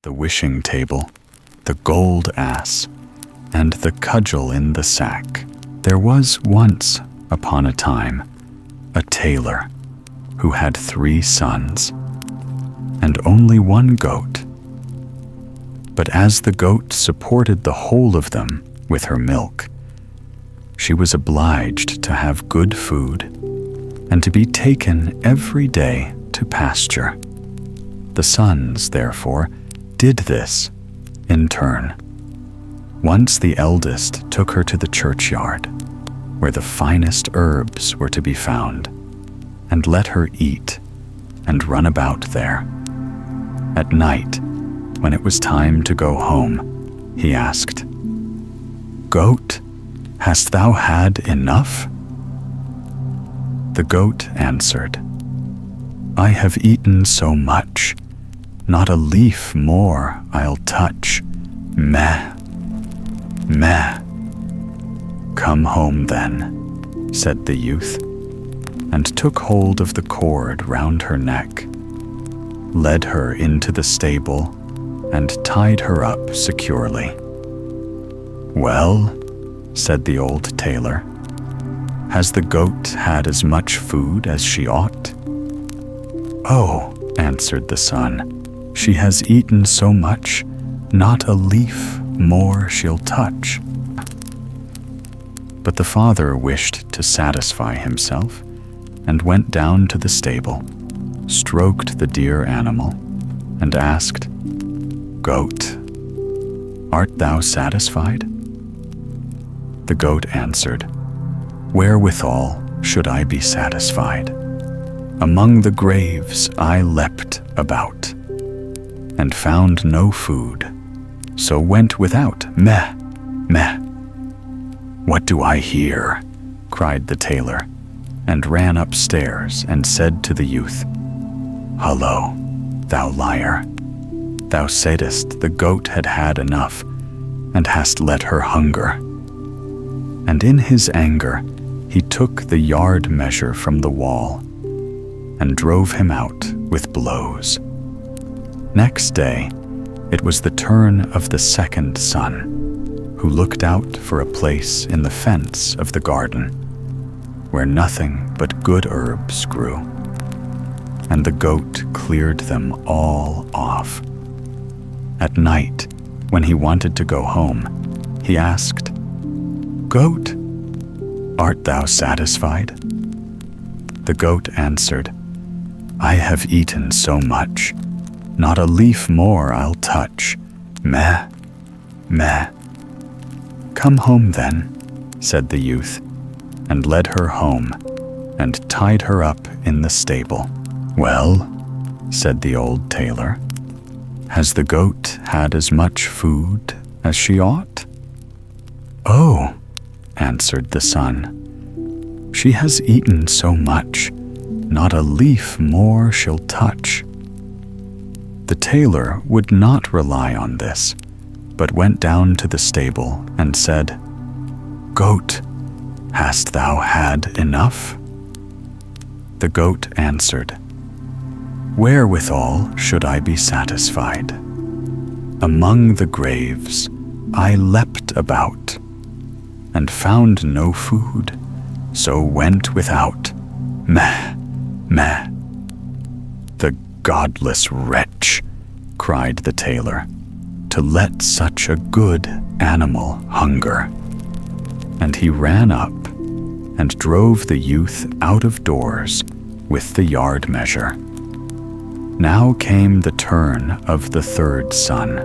the wishing table, the gold ass, and the cudgel in the sack. There was once upon a time a tailor who had 3 sons and only 1 goat. But as the goat supported the whole of them with her milk, she was obliged to have good food and to be taken every day to pasture. The sons, therefore, did this in turn. Once the eldest took her to the churchyard, where the finest herbs were to be found, and let her eat and run about there. At night, when it was time to go home, he asked, "Goat, hast thou had enough?" The goat answered, "I have eaten so much, not a leaf more I'll touch. Meh, meh." "Come home then," said the youth, and took hold of the cord round her neck, led her into the stable, and tied her up securely. "Well," said the old tailor, "has the goat had as much food as she ought?" "Oh," answered the son, "she has eaten so much, not a leaf more she'll touch." But the father wished to satisfy himself, and went down to the stable, stroked the dear animal, and asked, "Goat, art thou satisfied?" The goat answered, "Wherewithal should I be satisfied? Among the graves I leapt about, and found no food, so went without. Meh, meh." "What do I hear?" cried the tailor, and ran upstairs and said to the youth, "Hullo, thou liar! Thou saidst the goat had had enough, and hast let her hunger." And in his anger he took the yard measure from the wall, and drove him out with blows. Next day it was the turn of the 2nd son, who looked out for a place in the fence of the garden, where nothing but good herbs grew, and the goat cleared them all off. At night, when he wanted to go home, he asked, "Goat, art thou satisfied?" The goat answered, "I have eaten so much, not a leaf more I'll touch. Meh, meh." "Come home then," said the youth, and led her home, and tied her up in the stable. "Well," said the old tailor, "has the goat had as much food as she ought?" "Oh," answered the son, "she has eaten so much, not a leaf more she'll touch." The tailor would not rely on this, but went down to the stable and said, "Goat, hast thou had enough?" The goat answered, "Wherewithal should I be satisfied? Among the graves I leapt about, and found no food, so went without. Meh, meh." "The godless wretch," cried the tailor, "to let such a good animal hunger." And he ran up and drove the youth out of doors with the yard measure. Now came the turn of the 3rd son,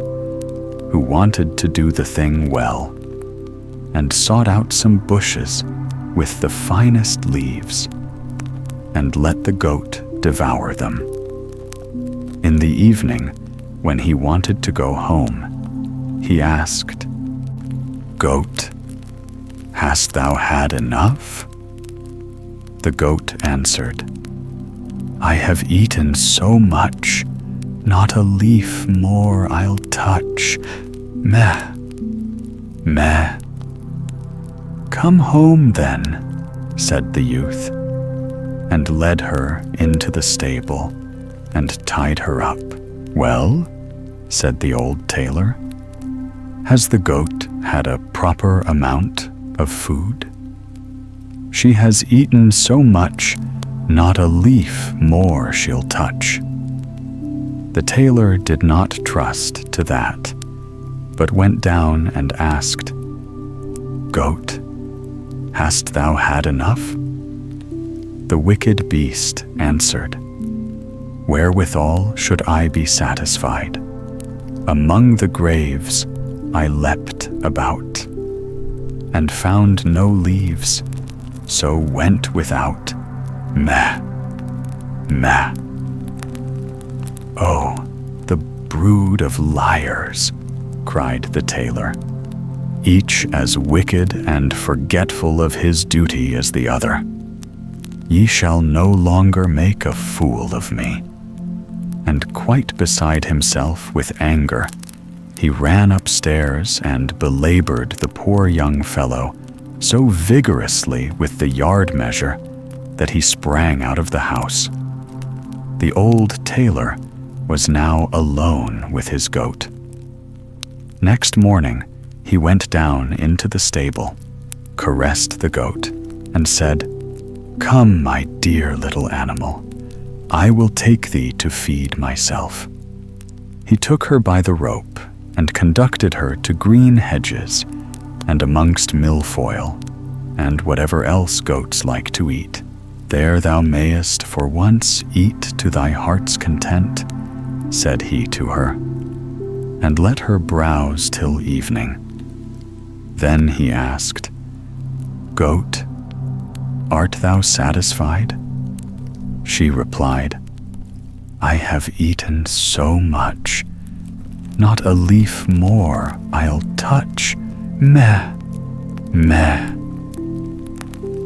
who wanted to do the thing well, and sought out some bushes with the finest leaves, and let the goat devour them. In the evening, when he wanted to go home, he asked, "Goat, hast thou had enough?" The goat answered, "I have eaten so much, not a leaf more I'll touch. Meh, meh." "Come home then," said the youth, and led her into the stable and tied her up. "Well," said the old tailor. "Has the goat had a proper amount of food? She has eaten so much, not a leaf more she'll touch." The tailor did not trust to that, but went down and asked, "Goat, hast thou had enough?" The wicked beast answered, "Wherewithal should I be satisfied? Among the graves I leapt about, and found no leaves, so went without. Meh, meh." "Oh, the brood of liars," cried the tailor, "each as wicked and forgetful of his duty as the other. Ye shall no longer make a fool of me." And quite beside himself with anger, he ran upstairs and belabored the poor young fellow so vigorously with the yard measure that he sprang out of the house. The old tailor was now alone with his goat. Next morning, he went down into the stable, caressed the goat, and said, "Come, my dear little animal, I will take thee to feed myself." He took her by the rope and conducted her to green hedges and amongst milfoil and whatever else goats like to eat. "There thou mayest for once eat to thy heart's content," said he to her, "and let her browse till evening." Then he asked, "Goat, art thou satisfied?" She replied, "I have eaten so much, not a leaf more I'll touch. Meh, meh."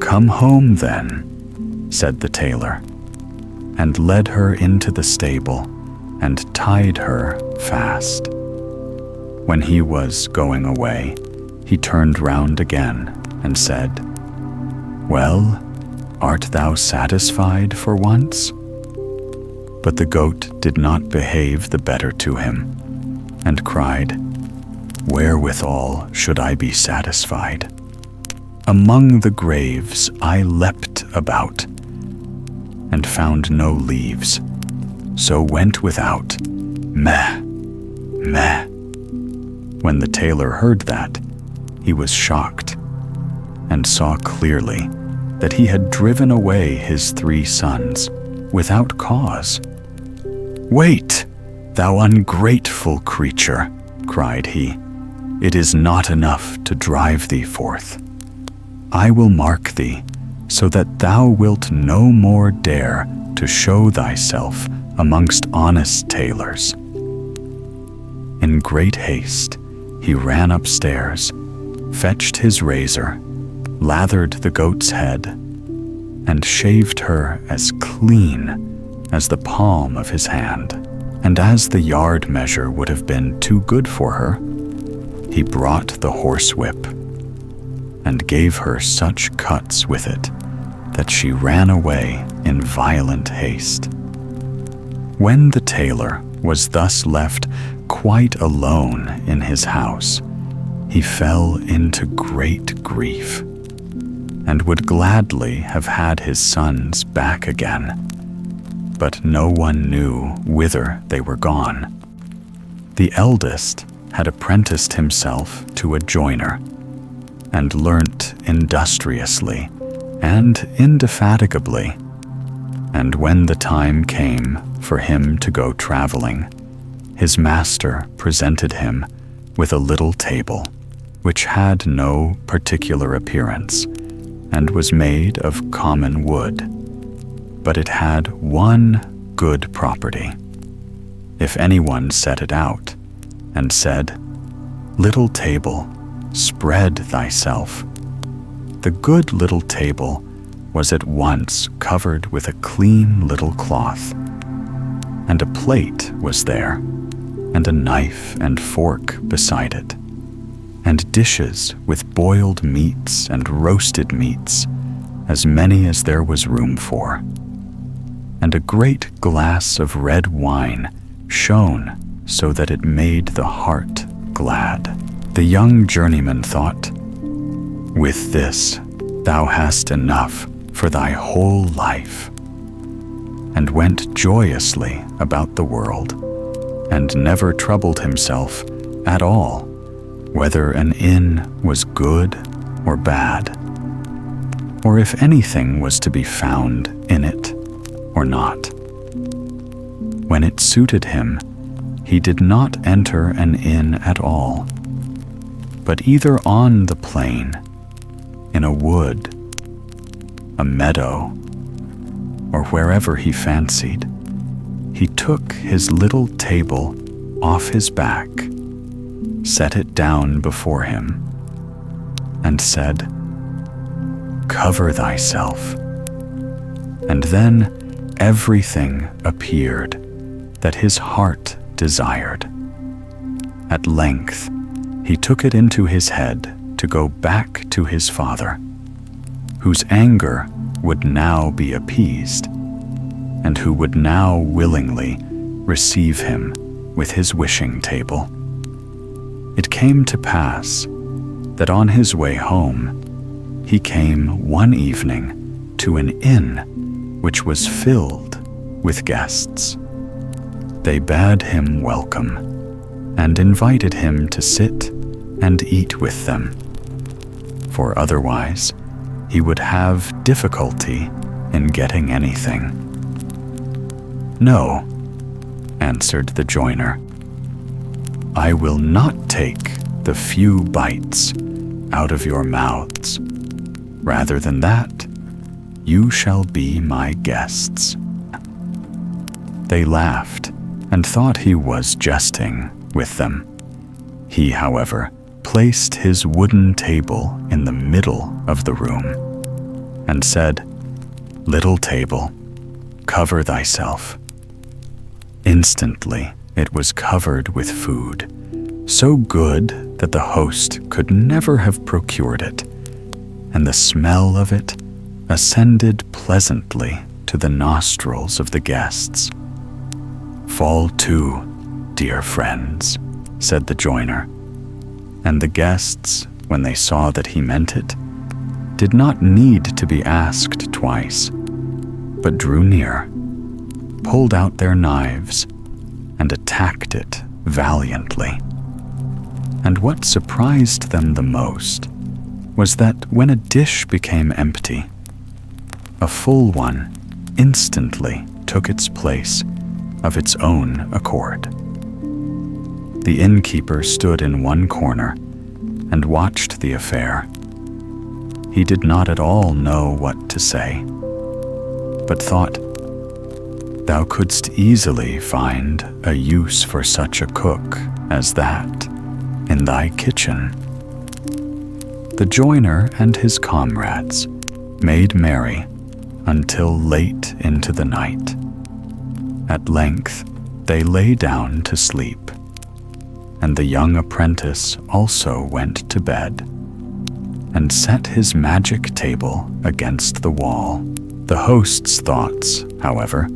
"Come home then," said the tailor, and led her into the stable and tied her fast. When he was going away, he turned round again and said, "Well, art thou satisfied for once?" But the goat did not behave the better to him, and cried, "Wherewithal should I be satisfied? Among the graves I leapt about, and found no leaves, so went without. Meh, meh." When the tailor heard that, he was shocked, and saw clearly that he had driven away his 3 sons without cause. "Wait, thou ungrateful creature," cried he. "It is not enough to drive thee forth. I will mark thee, so that thou wilt no more dare to show thyself amongst honest tailors." In great haste, he ran upstairs, fetched his razor, lathered the goat's head, and shaved her as clean as the palm of his hand. And as the yard measure would have been too good for her, he brought the horsewhip and gave her such cuts with it that she ran away in violent haste. When the tailor was thus left quite alone in his house, he fell into great grief, and would gladly have had his sons back again, but no one knew whither they were gone. The eldest had apprenticed himself to a joiner, and learnt industriously and indefatigably, and when the time came for him to go traveling, his master presented him with a little table, which had no particular appearance, and was made of common wood. But it had one good property. If anyone set it out, and said, "Little table, spread thyself," the good little table was at once covered with a clean little cloth, and a plate was there, and a knife and fork beside it, and dishes with boiled meats and roasted meats, as many as there was room for, and a great glass of red wine shone so that it made the heart glad. The young journeyman thought, "With this thou hast enough for thy whole life," and went joyously about the world, and never troubled himself at all whether an inn was good or bad, or if anything was to be found in it or not. When it suited him, he did not enter an inn at all, but either on the plain, in a wood, a meadow, or wherever he fancied, he took his little table off his back, set it down before him, and said, "Cover thyself." And then everything appeared that his heart desired. At length, he took it into his head to go back to his father, whose anger would now be appeased, and who would now willingly receive him with his wishing table. It came to pass that on his way home, he came one evening to an inn which was filled with guests. They bade him welcome and invited him to sit and eat with them, for otherwise he would have difficulty in getting anything. "No," answered the joiner, "I will not take the few bites out of your mouths. Rather than that, you shall be my guests." They laughed and thought he was jesting with them. He, however, placed his wooden table in the middle of the room and said, "Little table, cover thyself." Instantly it was covered with food, so good that the host could never have procured it, and the smell of it ascended pleasantly to the nostrils of the guests. "Fall to, dear friends," said the joiner, and the guests, when they saw that he meant it, did not need to be asked twice, but drew near, pulled out their knives, and attacked it valiantly. And what surprised them the most was that when a dish became empty, a full one instantly took its place of its own accord. The innkeeper stood in one corner and watched the affair. He did not at all know what to say, but thought, "Thou couldst easily find a use for such a cook as that in thy kitchen." The joiner and his comrades made merry until late into the night. At length they lay down to sleep, and the young apprentice also went to bed, and set his magic table against the wall. The host's thoughts, however,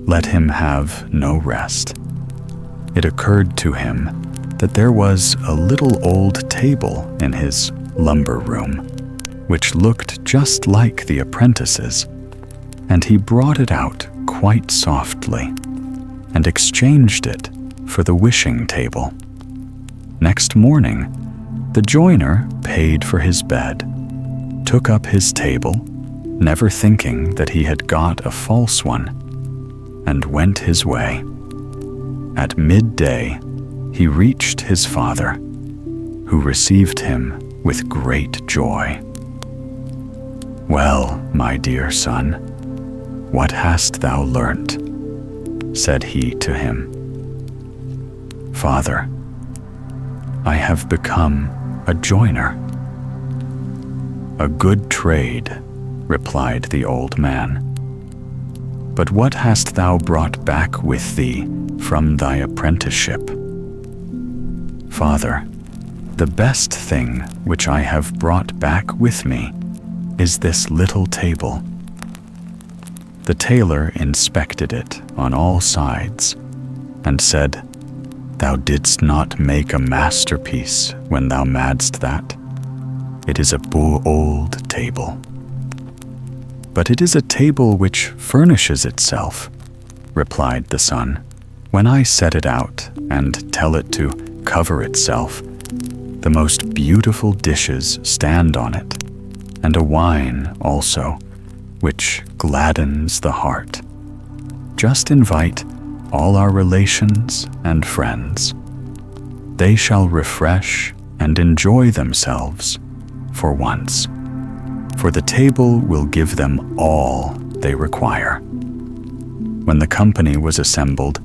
let him have no rest. It occurred to him that there was a little old table in his lumber room, which looked just like the apprentice's, and he brought it out quite softly and exchanged it for the wishing table. Next morning, the joiner paid for his bed, took up his table, never thinking that he had got a false one, and went his way. At midday, he reached his father, who received him with great joy. "Well, my dear son, what hast thou learnt?" said he to him. "Father, I have become a joiner." "A good trade," replied the old man. "But what hast thou brought back with thee from thy apprenticeship?" "Father, the best thing which I have brought back with me is this little table." The tailor inspected it on all sides and said, Thou didst not make a masterpiece when thou madst that. It is a old table. But it is a table which furnishes itself, replied the son. When I set it out and tell it to cover itself, the most beautiful dishes stand on it, and a wine also, which gladdens the heart. Just invite all our relations and friends. They shall refresh and enjoy themselves for once, for the table will give them all they require. When the company was assembled,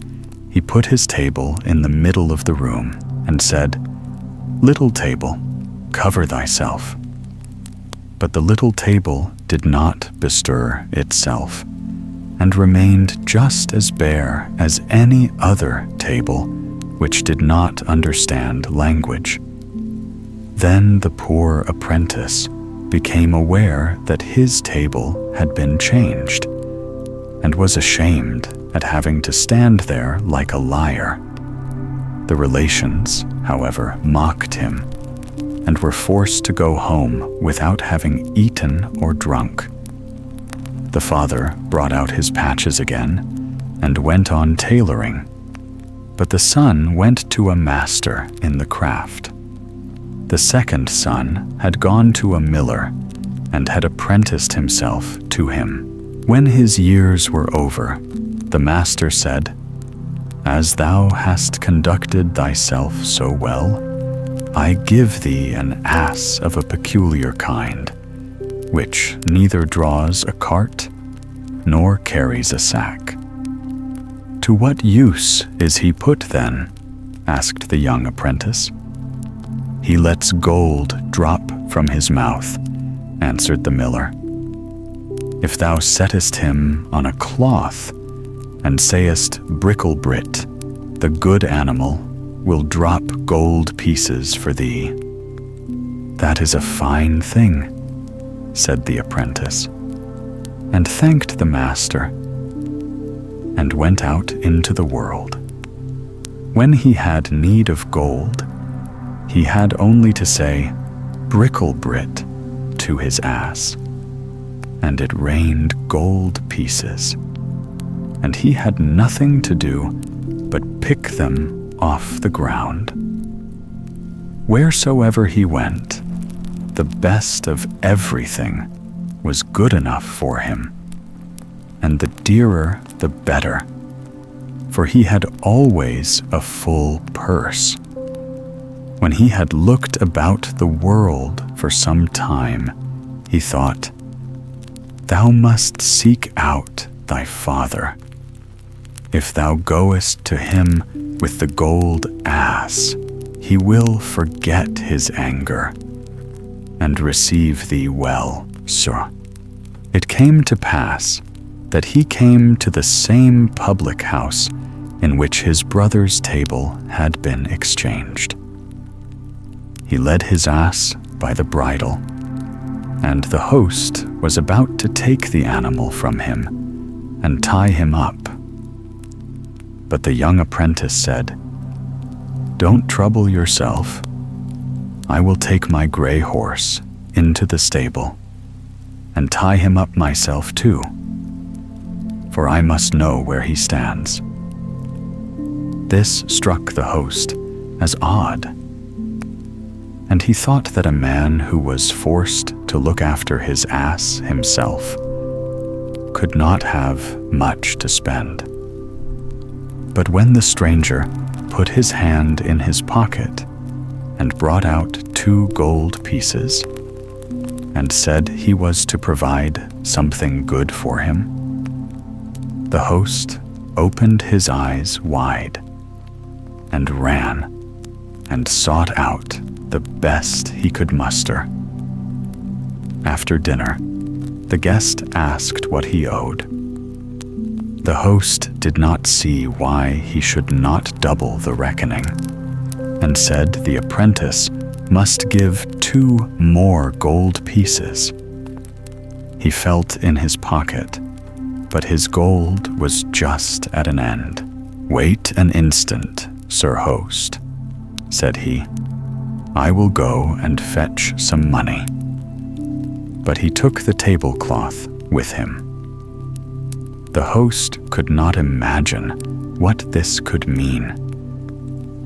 he put his table in the middle of the room and said, Little table, cover thyself. But the little table did not bestir itself, and remained just as bare as any other table which did not understand language. Then the poor apprentice became aware that his table had been changed, and was ashamed at having to stand there like a liar. The relations, however, mocked him, and were forced to go home without having eaten or drunk. The father brought out his patches again, and went on tailoring, but the son went to a master in the craft. The second son had gone to a miller, and had apprenticed himself to him. When his years were over, the master said, As thou hast conducted thyself so well, I give thee an ass of a peculiar kind, which neither draws a cart nor carries a sack. To what use is he put then? Asked the young apprentice. He lets gold drop from his mouth, answered the miller. If thou settest him on a cloth, and sayest Bricklebrit, the good animal will drop gold pieces for thee. That is a fine thing, said the apprentice, and thanked the master, and went out into the world. When he had need of gold, he had only to say Bricklebrit to his ass, and it rained gold pieces, and he had nothing to do but pick them off the ground. Wheresoever he went, the best of everything was good enough for him, and the dearer the better, for he had always a full purse. When he had looked about the world for some time, he thought, Thou must seek out thy father. If thou goest to him with the gold ass, he will forget his anger, and receive thee well, sir. It came to pass that he came to the same public house in which his brother's table had been exchanged. He led his ass by the bridle, and the host was about to take the animal from him and tie him up. But the young apprentice said, Don't trouble yourself. I will take my gray horse into the stable and tie him up myself too, for I must know where he stands. This struck the host as odd, and he thought that a man who was forced to look after his ass himself could not have much to spend. But when the stranger put his hand in his pocket and brought out 2 gold pieces, and said he was to provide something good for him, the host opened his eyes wide, and ran, and sought out the best he could muster. After dinner, the guest asked what he owed. The host did not see why he should not double the reckoning, and said the apprentice must give 2 more gold pieces. He felt in his pocket, but his gold was just at an end. Wait an instant, Sir Host," said he, "I will go and fetch some money." But he took the tablecloth with him. The host could not imagine what this could mean,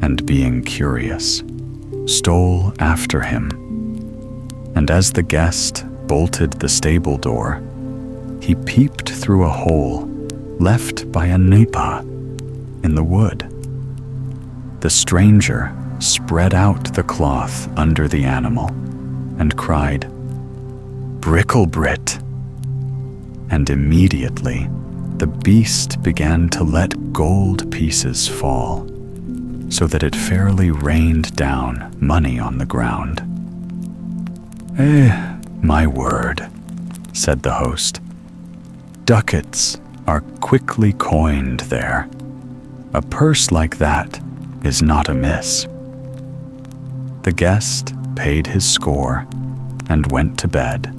and being curious, stole after him. And as the guest bolted the stable door, he peeped through a hole left by a nipa in the wood. The stranger spread out the cloth under the animal and cried, "Bricklebrit!" And immediately the beast began to let gold pieces fall, so that it fairly rained down money on the ground. My word," said the host. "Ducats are quickly coined there. A purse like that is not amiss." The guest paid his score and went to bed.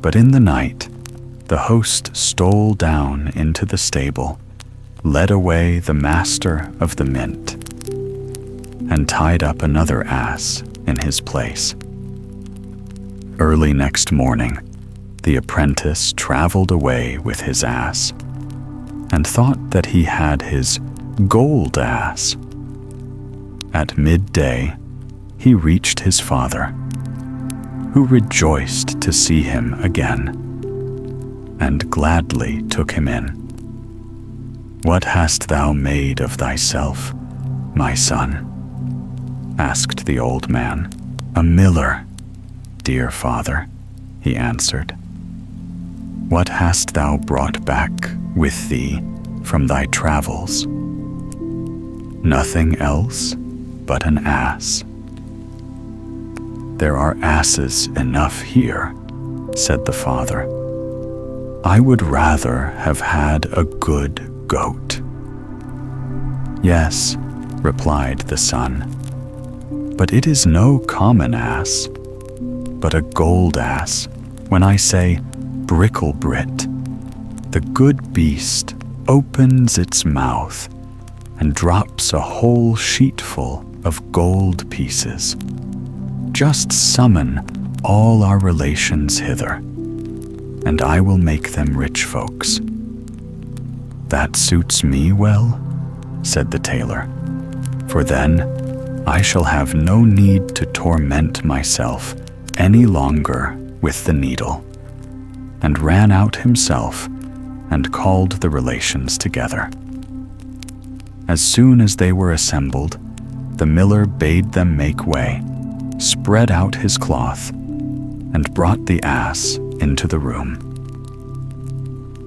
But in the night, the host stole down into the stable, led away the master of the mint, and tied up another ass in his place. Early next morning, the apprentice traveled away with his ass, and thought that he had his gold ass. At midday, he reached his father, who rejoiced to see him again, and gladly took him in. "What hast thou made of thyself, my son?" asked the old man. "A miller, dear father," he answered. "What hast thou brought back with thee from thy travels?" "Nothing else but an ass." "There are asses enough here," said the father. "I would rather have had a good goat." "Yes," replied the son, "but it is no common ass, but a gold ass. When I say bricklebrit, the good beast opens its mouth and drops a whole sheetful of gold pieces. Just summon all our relations hither, and I will make them rich folks." "That suits me well," said the tailor, "for then I shall have no need to torment myself any longer with the needle," and ran out himself and called the relations together. As soon as they were assembled, the miller bade them make way, spread out his cloth, and brought the ass into the room.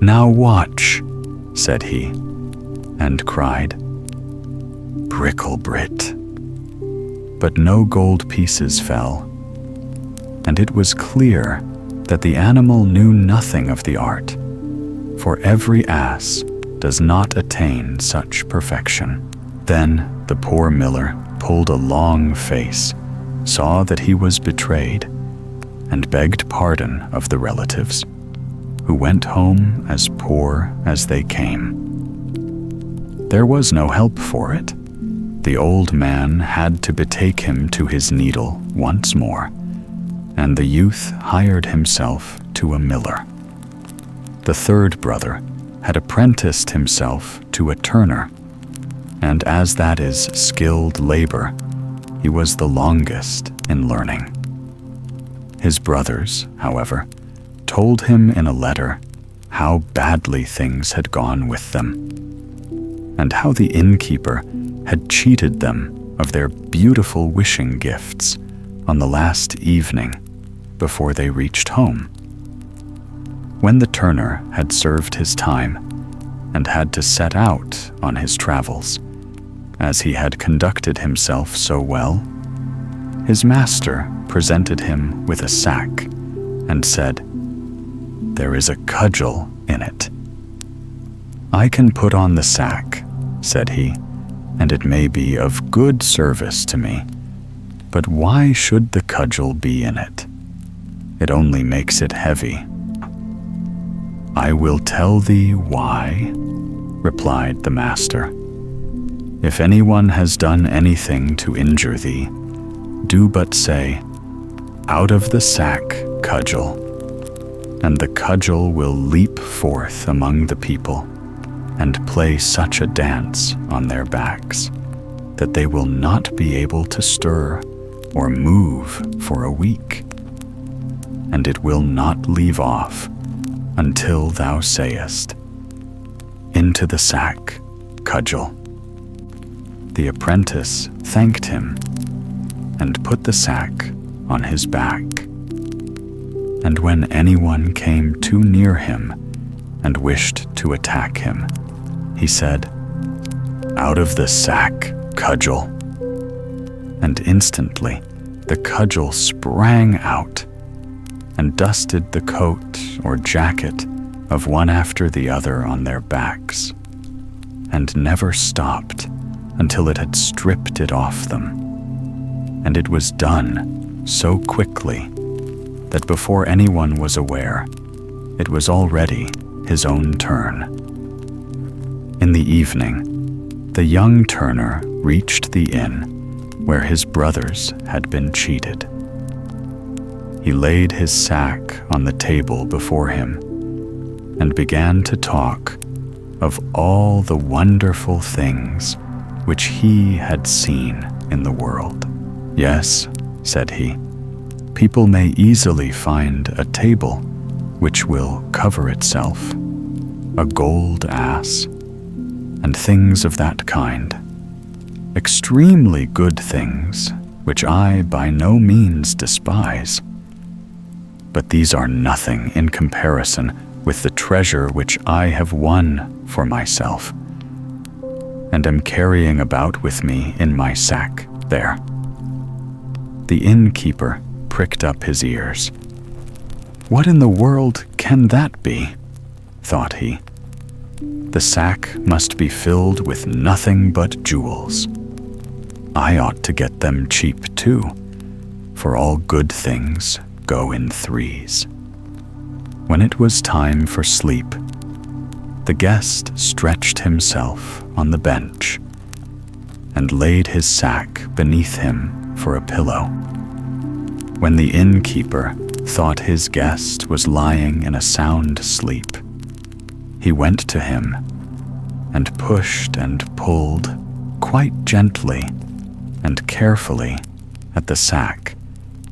"Now watch," said he, and cried, "Bricklebrit!" But no gold pieces fell, and it was clear that the animal knew nothing of the art, for every ass does not attain such perfection. Then the poor miller pulled a long face, saw that he was betrayed, and begged pardon of the relatives, who went home as poor as they came. There was no help for it. The old man had to betake him to his needle once more, and the youth hired himself to a miller. The third brother had apprenticed himself to a turner, and as that is skilled labor, he was the longest in learning. His brothers, however, told him in a letter how badly things had gone with them, and how the innkeeper had cheated them of their beautiful wishing gifts on the last evening before they reached home. When the turner had served his time and had to set out on his travels, as he had conducted himself so well, his master presented him with a sack and said, "There is a cudgel in it." "I can put on the sack," said he, "and it may be of good service to me. But why should the cudgel be in it? It only makes it heavy." "I will tell thee why," replied the master. If anyone has done anything to injure thee, do but say, Out of the sack, Cudgel, and the cudgel will leap forth among the people and play such a dance on their backs that they will not be able to stir or move for a week, and it will not leave off until thou sayest, Into the sack, Cudgel. The apprentice thanked him and put the sack on his back. And when anyone came too near him and wished to attack him, he said, Out of the sack, Cudgel. And instantly the cudgel sprang out and dusted the coat or jacket of one after the other on their backs, and never stopped until it had stripped it off them. And it was done so quickly that before anyone was aware, it was already his own turn. In the evening, the young turner reached the inn where his brothers had been cheated. He laid his sack on the table before him and began to talk of all the wonderful things which he had seen in the world. Yes, said he, people may easily find a table which will cover itself, a gold ass, and things of that kind, extremely good things which I by no means despise. But these are nothing in comparison with the treasure which I have won for myself, and am carrying about with me in my sack there. The innkeeper pricked up his ears. What in the world can that be? Thought he. The sack must be filled with nothing but jewels. I ought to get them cheap too, for all good things go in threes. When it was time for sleep, the guest stretched himself on the bench and laid his sack beneath him for a pillow. When the innkeeper thought his guest was lying in a sound sleep, he went to him and pushed and pulled quite gently and carefully at the sack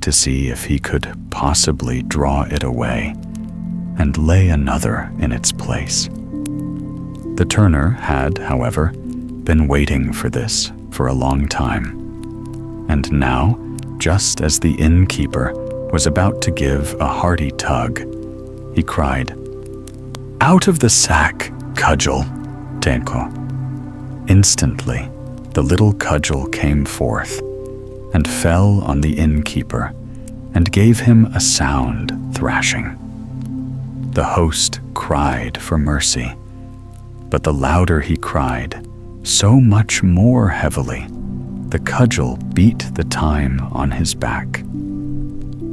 to see if he could possibly draw it away and lay another in its place. The turner had, however, been waiting for this for a long time, and now, just as the innkeeper was about to give a hearty tug, he cried, Out of the sack, Cudgel, Tenko. Instantly, the little cudgel came forth and fell on the innkeeper and gave him a sound thrashing. The host cried for mercy, but the louder he cried, so much more heavily, the cudgel beat the time on his back,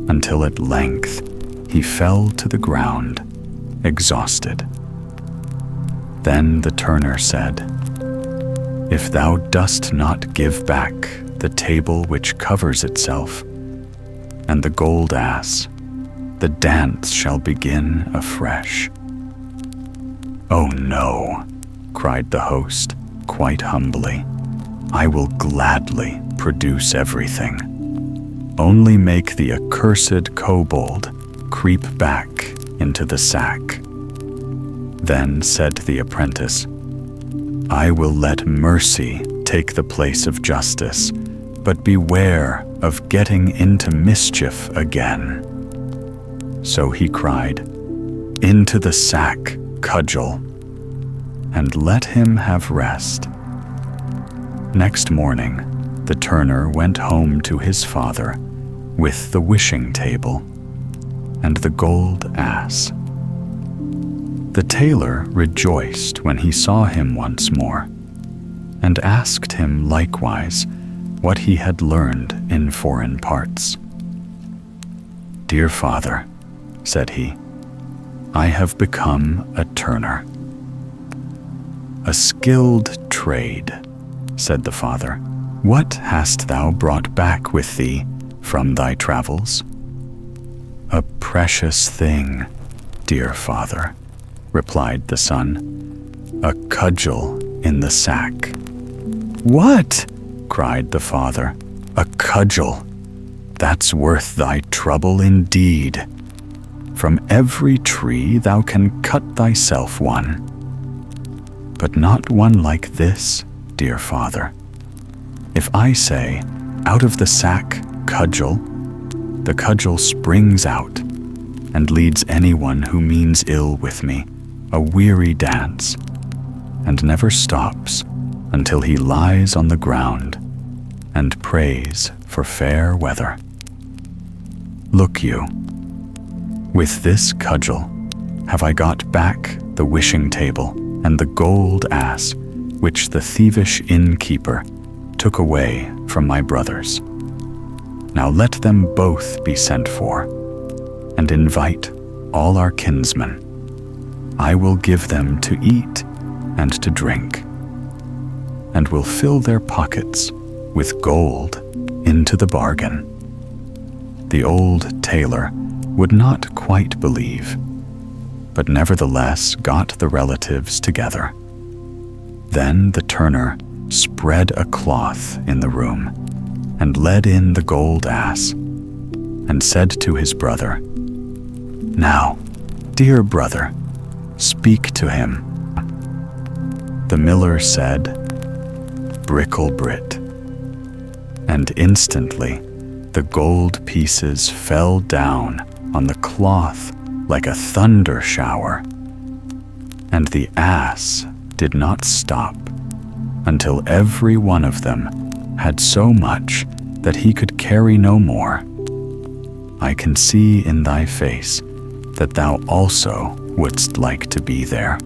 until at length he fell to the ground, exhausted. Then the turner said, If thou dost not give back the table which covers itself, and the gold ass, the dance shall begin afresh. Oh no, cried the host, quite humbly. I will gladly produce everything. Only make the accursed kobold creep back into the sack. Then said the apprentice, I will let mercy take the place of justice, but beware of getting into mischief again. So he cried, Into the sack, Cudgel, and let him have rest. Next morning, the turner went home to his father with the wishing table and the gold ass. The tailor rejoiced when he saw him once more, and asked him likewise what he had learned in foreign parts. Dear father, said he, I have become a turner. A skilled trade, said the father, "what hast thou brought back with thee from thy travels?" "A precious thing, dear father," replied the son, "a cudgel in the sack." "What?" cried the father. "A cudgel? That's worth thy trouble indeed. From every tree thou can cut thyself one, but not one like this, dear father. If I say, 'Out of the sack, cudgel,' the cudgel springs out and leads anyone who means ill with me a weary dance, and never stops until he lies on the ground and prays for fair weather. Look you, with this cudgel have I got back the wishing table and the gold ass which the thievish innkeeper took away from my brothers. Now let them both be sent for, and invite all our kinsmen. I will give them to eat and to drink, and will fill their pockets with gold into the bargain." The old tailor would not quite believe, but nevertheless got the relatives together. Then the turner spread a cloth in the room and led in the gold ass, and said to his brother, "Now, dear brother, speak to him." The miller said, "Bricklebrit," and instantly the gold pieces fell down on the cloth like a thunder shower, and the ass did not stop until every one of them had so much that he could carry no more. I can see in thy face that thou also wouldst like to be there."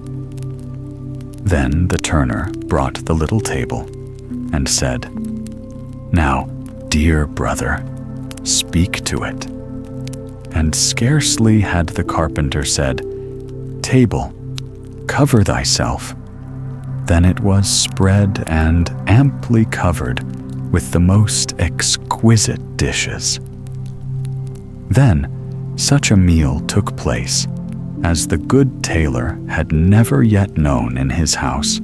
Then the turner brought the little table and said, "Now, dear brother, speak to it." And scarcely had the carpenter said, "Table, cover thyself," than it was spread and amply covered with the most exquisite dishes. Then such a meal took place as the good tailor had never yet known in his house,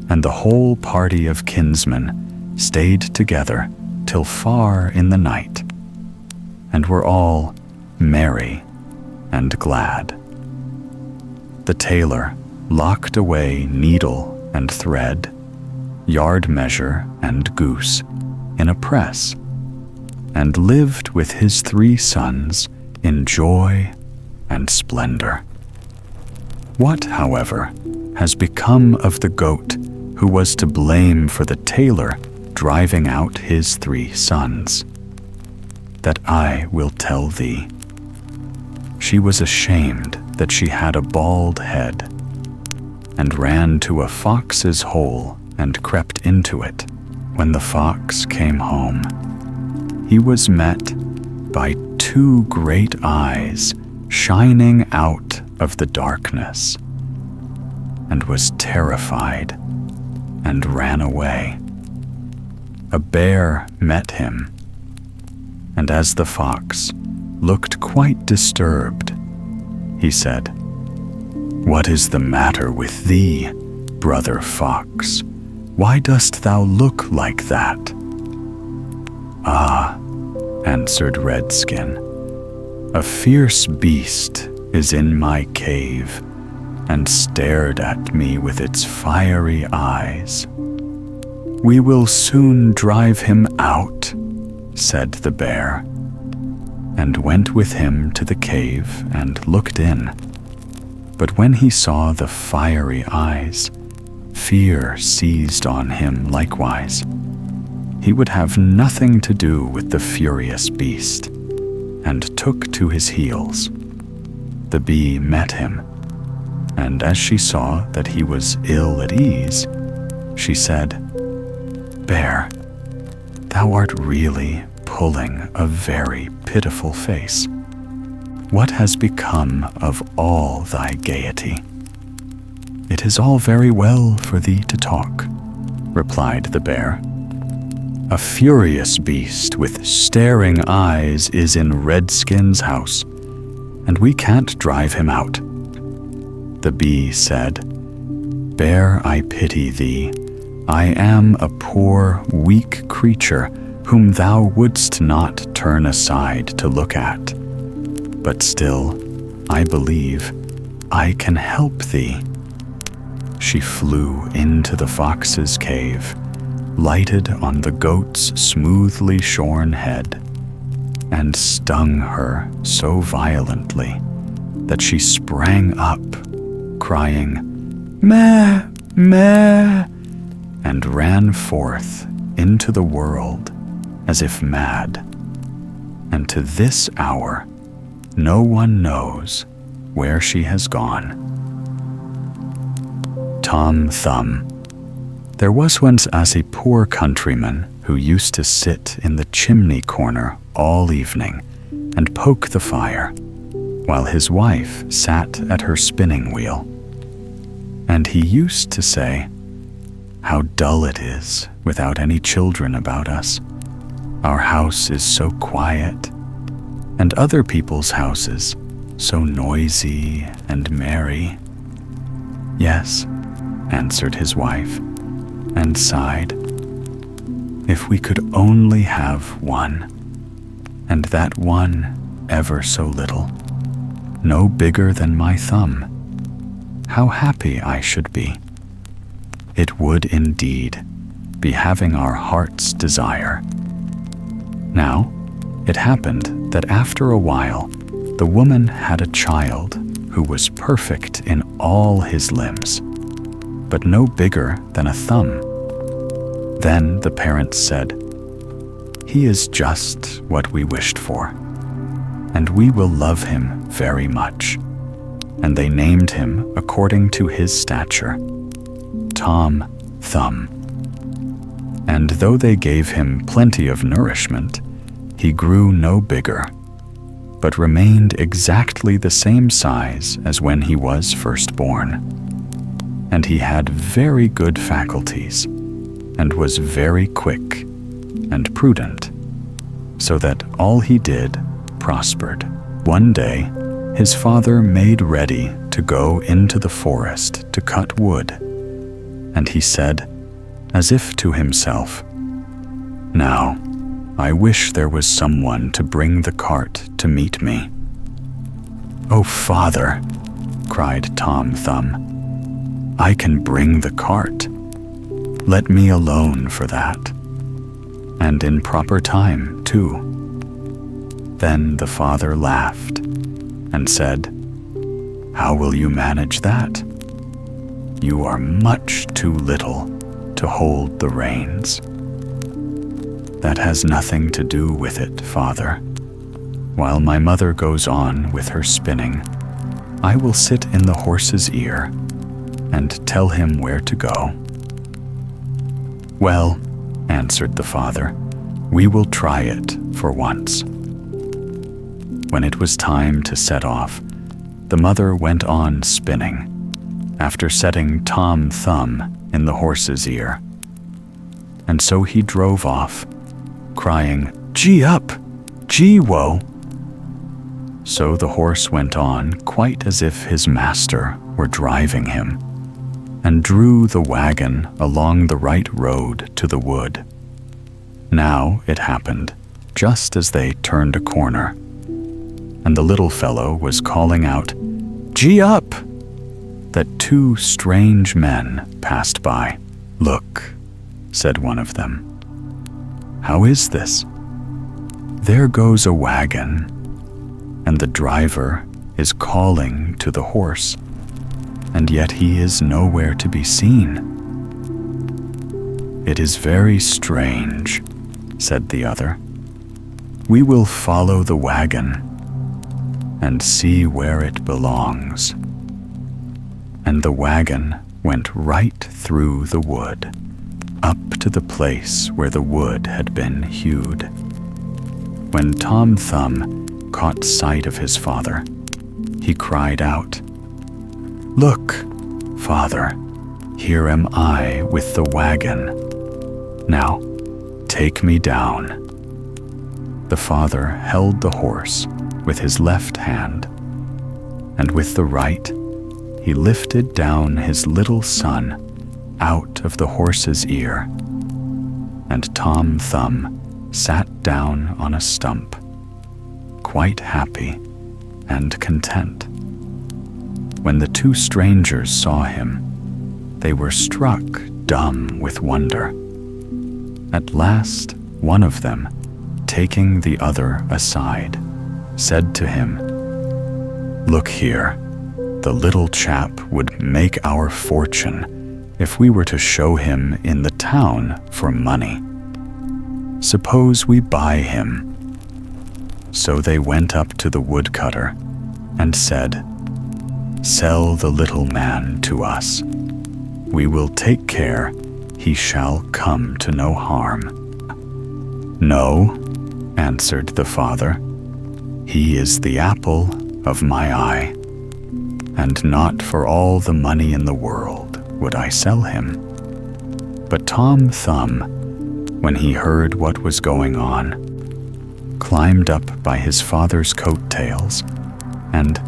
and the whole party of kinsmen stayed together till far in the night, and were all merry and glad. The tailor locked away needle and thread, yard measure and goose in a press, and lived with his 3 sons in joy and splendor. What, however, has become of the goat who was to blame for the tailor driving out his 3 sons? That I will tell thee. She was ashamed that she had a bald head, and ran to a fox's hole and crept into it. When the fox came home, he was met by 2 great eyes shining out of the darkness, and was terrified and ran away. A bear met him, and as the fox looked quite disturbed, he said, "What is the matter with thee, brother fox? Why dost thou look like that?" "Ah," answered Redskin, "a fierce beast is in my cave, and stared at me with its fiery eyes." "We will soon drive him out," said the bear, and went with him to the cave and looked in. But when he saw the fiery eyes, fear seized on him likewise. He would have nothing to do with the furious beast, and took to his heels. The bee met him, and as she saw that he was ill at ease, she said, "Bear, thou art really pulling a very pitiful face. What has become of all thy gaiety? It is all very well for thee to talk, replied the bear. "A furious beast with staring eyes is in Redskin's house, and we can't drive him out." The bee said, "Bear, I pity thee. I am a poor, weak creature whom thou wouldst not turn aside to look at. But still, I believe I can help thee." She flew into the fox's cave, lighted on the goat's smoothly shorn head, and stung her so violently that she sprang up, crying, "Meh, meh," and ran forth into the world as if mad. And to this hour, no one knows where she has gone. Tom Thumb. There was once a poor countryman who used to sit in the chimney corner all evening and poke the fire, while his wife sat at her spinning wheel. And he used to say, "How dull it is without any children about us. Our house is so quiet, and other people's houses so noisy and merry." "Yes," answered his wife, and sighed, "If we could only have one, and that one ever so little, no bigger than my thumb, how happy I should be. It would indeed be having our heart's desire." Now, it happened that after a while, the woman had a child who was perfect in all his limbs, but no bigger than a thumb. Then the parents said, "He is just what we wished for, and we will love him very much." And they named him according to his stature, Tom Thumb. And though they gave him plenty of nourishment, he grew no bigger, but remained exactly the same size as when he was first born. And he had very good faculties, and was very quick and prudent, so that all he did prospered. One day, his father made ready to go into the forest to cut wood, and he said, as if to himself, "Now, I wish there was someone to bring the cart to meet me." "Oh, father," cried Tom Thumb, "I can bring the cart. Let me alone for that, and in proper time, too." Then the father laughed and said, "How will you manage that? You are much too little to hold the reins." "That has nothing to do with it, father. While my mother goes on with her spinning, I will sit in the horse's ear and tell him where to go." "Well," answered the father, "we will try it for once." When it was time to set off, the mother went on spinning, after setting Tom Thumb in the horse's ear. And so he drove off, crying, "Gee up! Gee woe!" So the horse went on quite as if his master were driving him, and drew the wagon along the right road to the wood. Now it happened, just as they turned a corner, and the little fellow was calling out, "Gee up!" that two strange men passed by. "Look," said one of them. "How is this? There goes a wagon, and the driver is calling to the horse, and yet he is nowhere to be seen." "It is very strange," said the other. "We will follow the wagon and see where it belongs." And the wagon went right through the wood, up to the place where the wood had been hewed. When Tom Thumb caught sight of his father, he cried out, "Look, father, Here am I with the wagon. Now, take me down." The father held the horse with his left hand, and with the right, he lifted down his little son out of the horse's ear, and Tom Thumb sat down on a stump, quite happy and content. When the two strangers saw him, they were struck dumb with wonder. At last, one of them, taking the other aside, said to him, "Look here, the little chap would make our fortune if we were to show him in the town for money. Suppose we buy him." So they went up to the woodcutter and said, "Sell the little man to us. We will take care he shall come to no harm." "No," answered the father, "he is the apple of my eye, and not for all the money in the world would I sell him." But Tom Thumb, when he heard what was going on, climbed up by his father's coat-tails, and,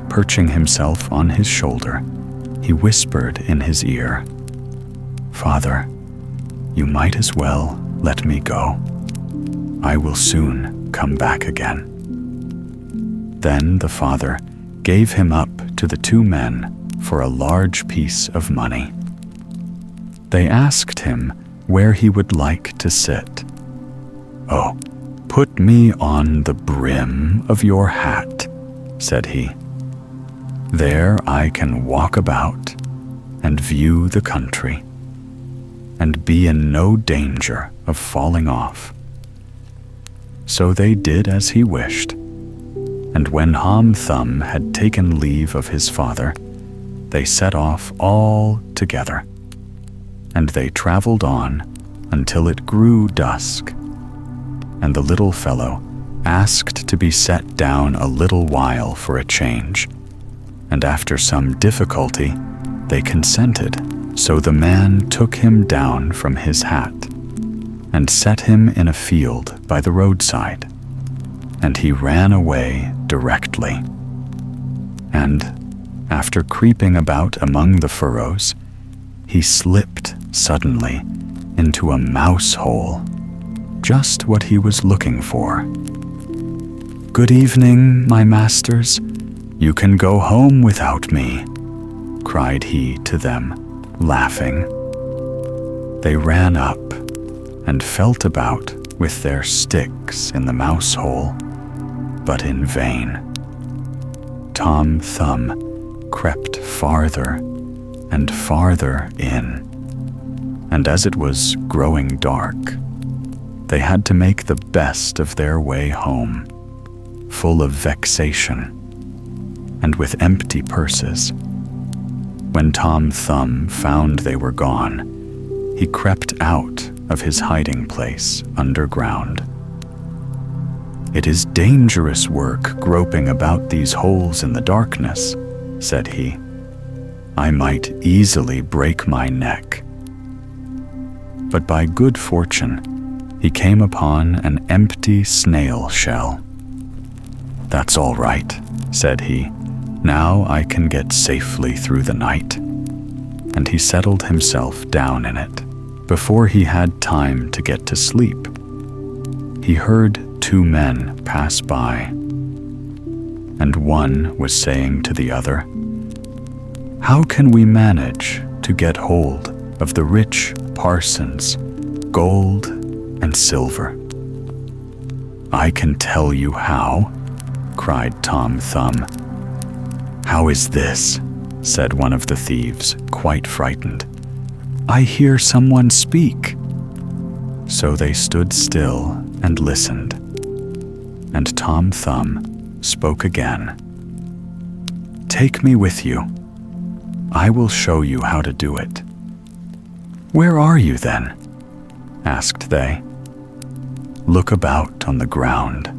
perching himself on his shoulder, he whispered in his ear, "Father, you might as well let me go. I will soon come back again." Then the father gave him up to the two men for a large piece of money. They asked him where he would like to sit. "Oh, put me on the brim of your hat," said he. "There I can walk about and view the country, and be in no danger of falling off." So they did as he wished, and when Tom Thumb had taken leave of his father, they set off all together, and they traveled on until it grew dusk, and the little fellow asked to be set down a little while for a change, and after some difficulty they consented. So the man took him down from his hat, and set him in a field by the roadside, and he ran away directly. And, after creeping about among the furrows, he slipped suddenly into a mouse hole, just what he was looking for. "Good evening, my masters. You can go home without me," cried he to them, laughing. They ran up and felt about with their sticks in the mouse hole, but in vain. Tom Thumb crept farther and farther in, and as it was growing dark, they had to make the best of their way home, full of vexation and with empty purses. When Tom Thumb found they were gone, he crept out of his hiding place underground. "It is dangerous work groping about these holes in the darkness," said he. "I might easily break my neck." But by good fortune, he came upon an empty snail shell. "That's all right," said he. "Now I can get safely through the night." And he settled himself down in it. Before he had time to get to sleep, he heard two men pass by, and one was saying to the other, "How can we manage to get hold of the rich parson's gold and silver?" "I can tell you how," cried Tom Thumb. "How is this?" said one of the thieves, quite frightened. "I hear someone speak." So they stood still and listened, and Tom Thumb spoke again. "Take me with you. I will show you how to do it." "Where are you then?" asked they. "Look about on the ground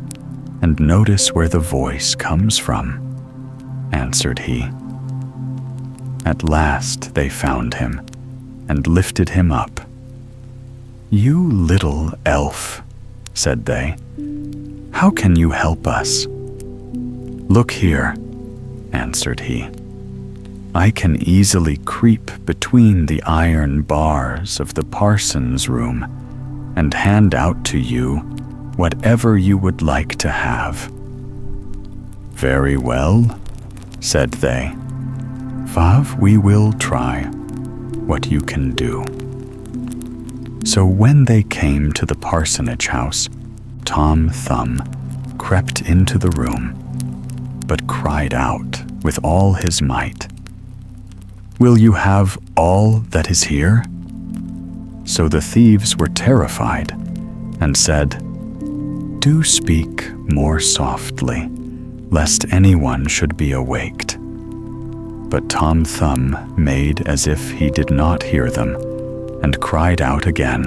and notice where the voice comes from," answered he. At last they found him, and lifted him up. "You little elf," said they, "how can you help us?" "Look here," answered he. "I can easily creep between the iron bars of the parson's room and hand out to you whatever you would like to have." "Very well," said they. "Vav, we will try what you can do." So when they came to the parsonage house, Tom Thumb crept into the room, but cried out with all his might, "Will you have all that is here?" So the thieves were terrified and said, "Do speak more softly, lest anyone should be awaked." But Tom Thumb made as if he did not hear them, and cried out again,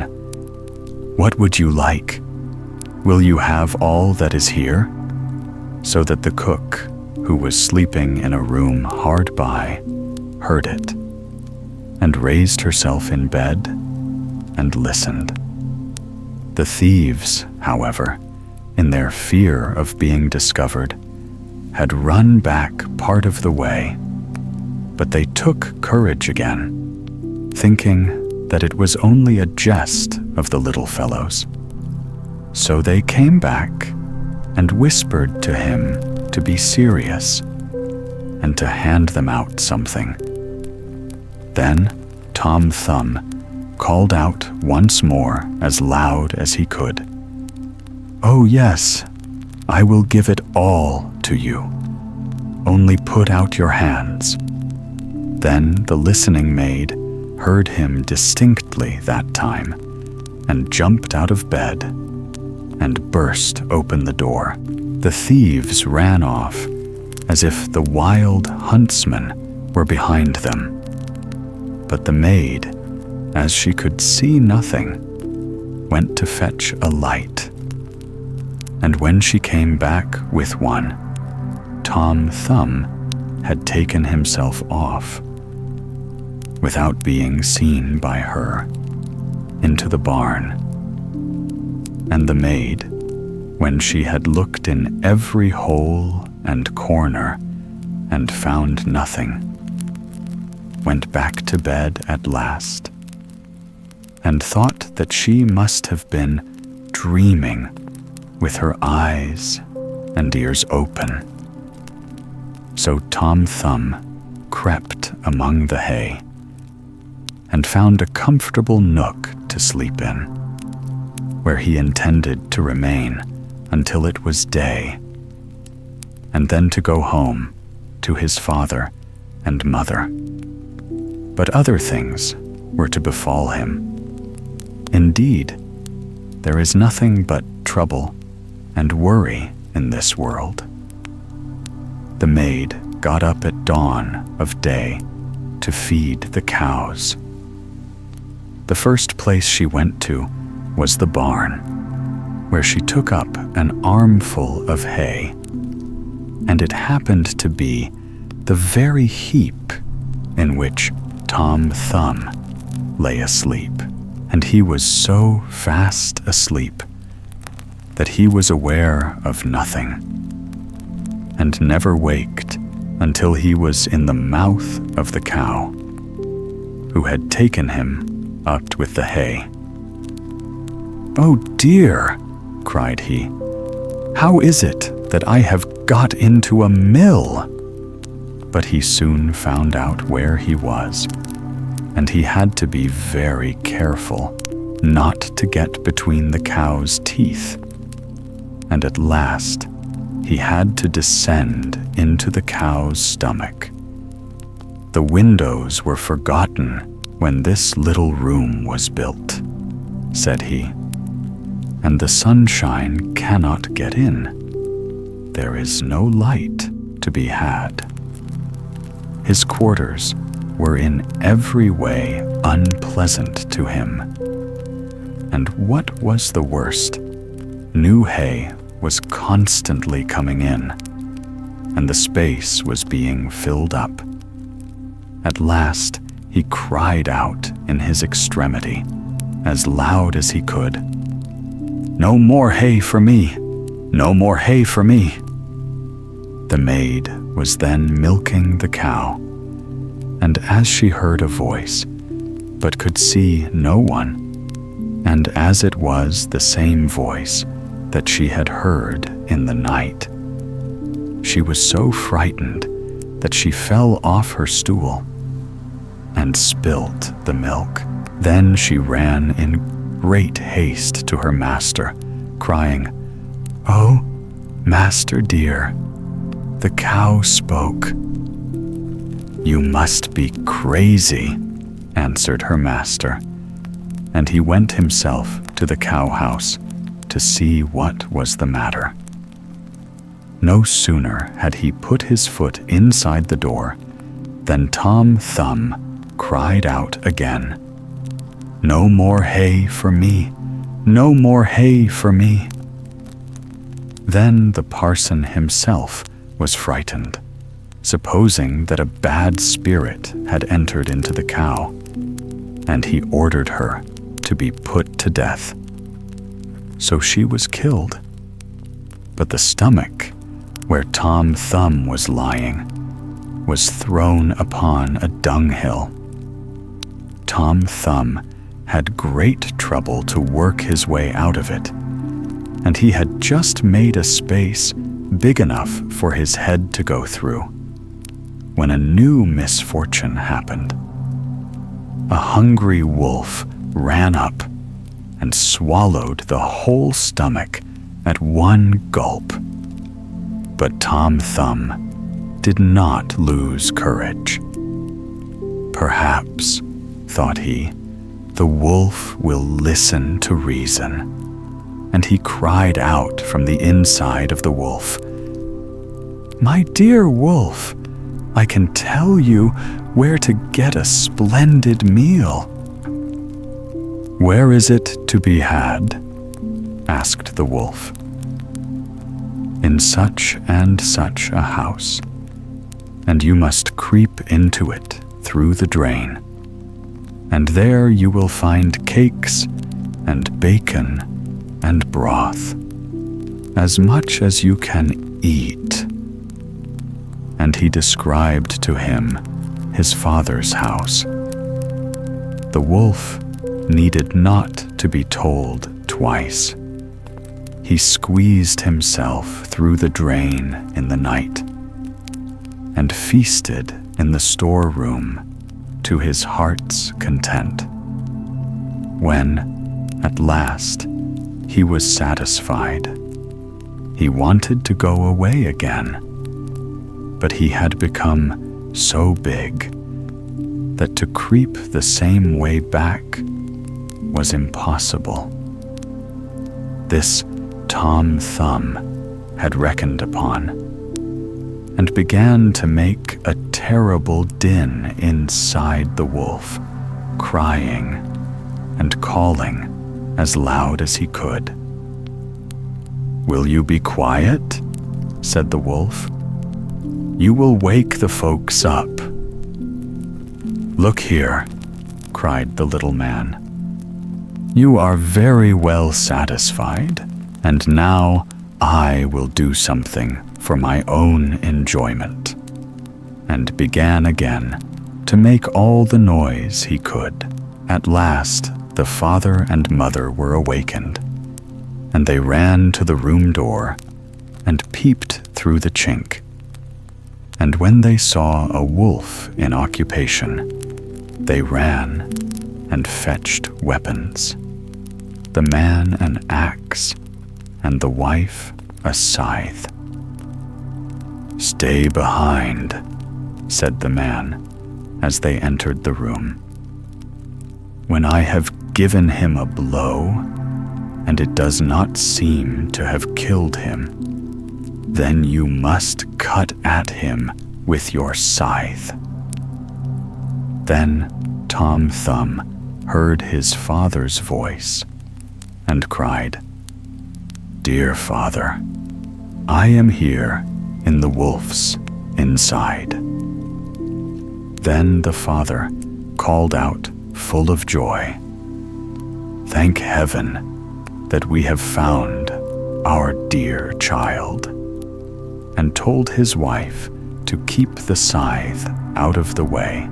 "What would you like? Will you have all that is here?" So that the cook, who was sleeping in a room hard by, heard it, and raised herself in bed and listened. The thieves, however, in their fear of being discovered, had run back part of the way, but they took courage again, thinking that it was only a jest of the little fellows. So they came back and whispered to him to be serious and to hand them out something. Then Tom Thumb called out once more as loud as he could, "Oh yes, I will give it all to you. Only put out your hands." Then the listening maid heard him distinctly that time, and jumped out of bed and burst open the door. The thieves ran off as if the wild huntsman were behind them. But the maid, as she could see nothing, went to fetch a light. And when she came back with one, Tom Thumb had taken himself off, without being seen by her, into the barn. And the maid, when she had looked in every hole and corner and found nothing, went back to bed at last, and thought that she must have been dreaming with her eyes and ears open. So Tom Thumb crept among the hay and found a comfortable nook to sleep in, where he intended to remain until it was day, and then to go home to his father and mother. But other things were to befall him. Indeed, there is nothing but trouble and worry in this world. The maid got up at dawn of day to feed the cows. The first place she went to was the barn, where she took up an armful of hay, and it happened to be the very heap in which Tom Thumb lay asleep, and he was so fast asleep that he was aware of nothing, and never waked until he was in the mouth of the cow, who had taken him up with the hay. "Oh dear," cried he, "how is it that I have got into a mill?" But he soon found out where he was, and he had to be very careful not to get between the cow's teeth. And at last, he had to descend into the cow's stomach. "The windows were forgotten when this little room was built," said he, "and the sunshine cannot get in. There is no light to be had." His quarters were in every way unpleasant to him. And what was the worst, new hay was constantly coming in, and the space was being filled up. At last, he cried out in his extremity, as loud as he could, "No more hay for me! No more hay for me!" The maid was then milking the cow, and as she heard a voice, but could see no one, and as it was the same voice that she had heard in the night, she was so frightened that she fell off her stool and spilt the milk. Then she ran in great haste to her master, crying, "Oh, master dear, the cow spoke." "You must be crazy," answered her master, and he went himself to the cow house to see what was the matter. No sooner had he put his foot inside the door than Tom Thumb cried out again, "No more hay for me! No more hay for me!" Then the parson himself was frightened, supposing that a bad spirit had entered into the cow, and he ordered her to be put to death. So she was killed, but the stomach, where Tom Thumb was lying, was thrown upon a dunghill. Tom Thumb had great trouble to work his way out of it, and he had just made a space big enough for his head to go through, when a new misfortune happened. A hungry wolf ran up and swallowed the whole stomach at one gulp. But Tom Thumb did not lose courage. "Perhaps," thought he, "the wolf will listen to reason." And he cried out from the inside of the wolf, "My dear wolf, I can tell you where to get a splendid meal." "Where is it to be had?" asked the wolf. "In such and such a house, and you must creep into it through the drain, and there you will find cakes and bacon and broth, as much as you can eat." And he described to him his father's house. The wolf needed not to be told twice. He squeezed himself through the drain in the night, and feasted in the storeroom to his heart's content. When, at last, he was satisfied, he wanted to go away again, but he had become so big that to creep the same way back was impossible. This Tom Thumb had reckoned upon, and began to make a terrible din inside the wolf, crying and calling as loud as he could. "Will you be quiet?" said the wolf. "You will wake the folks up." "Look here," cried the little man. "You are very well satisfied, and now I will do something for my own enjoyment," and began again to make all the noise he could. At last the father and mother were awakened, and they ran to the room door and peeped through the chink. And when they saw a wolf in occupation, they ran and fetched weapons, the man an axe, and the wife a scythe. "Stay behind," said the man as they entered the room. "When I have given him a blow, and it does not seem to have killed him, then you must cut at him with your scythe." Then Tom Thumb heard his father's voice and cried, "Dear father, I am here in the wolf's inside." Then the father called out, full of joy, "Thank heaven that we have found our dear child," and told his wife to keep the scythe out of the way,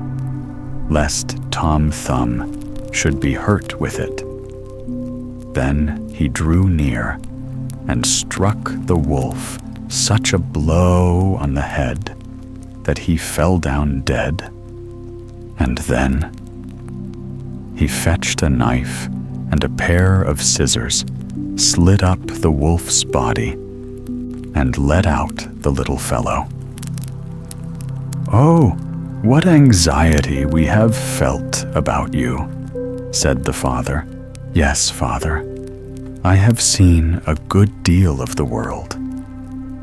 lest Tom Thumb should be hurt with it. Then he drew near and struck the wolf such a blow on the head that he fell down dead. And then he fetched a knife and a pair of scissors, slit up the wolf's body, and let out the little fellow. "Oh, what anxiety we have felt about you," said the father. "Yes, father, I have seen a good deal of the world,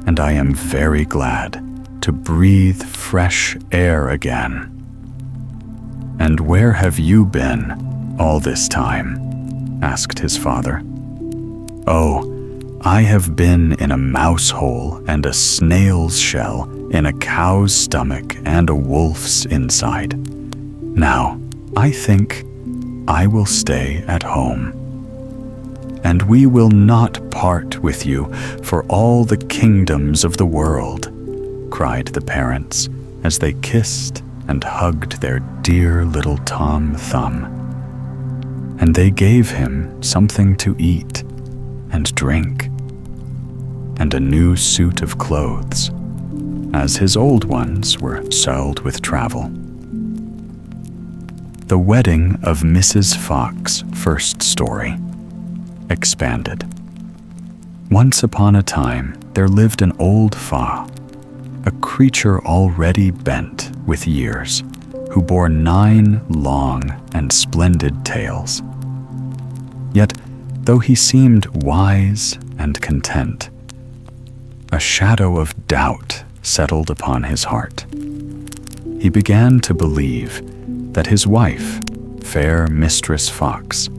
and I am very glad to breathe fresh air again." "And where have you been all this time?" asked his father. "Oh, I have been in a mouse hole and a snail's shell, in a cow's stomach and a wolf's inside. Now, I think I will stay at home. And we will not part with you for all the kingdoms of the world," cried the parents as they kissed and hugged their dear little Tom Thumb. And they gave him something to eat and drink, and a new suit of clothes, as his old ones were soiled with travel. The Wdding of Mrs. Fox, first story, expanded. Once upon a time, there lived an old fa, a creature already bent with years, who bore 9 long and splendid tails. Yet, though he seemed wise and content, a shadow of doubt settled upon his heart. He began to believe that his wife, fair Mistress Fox,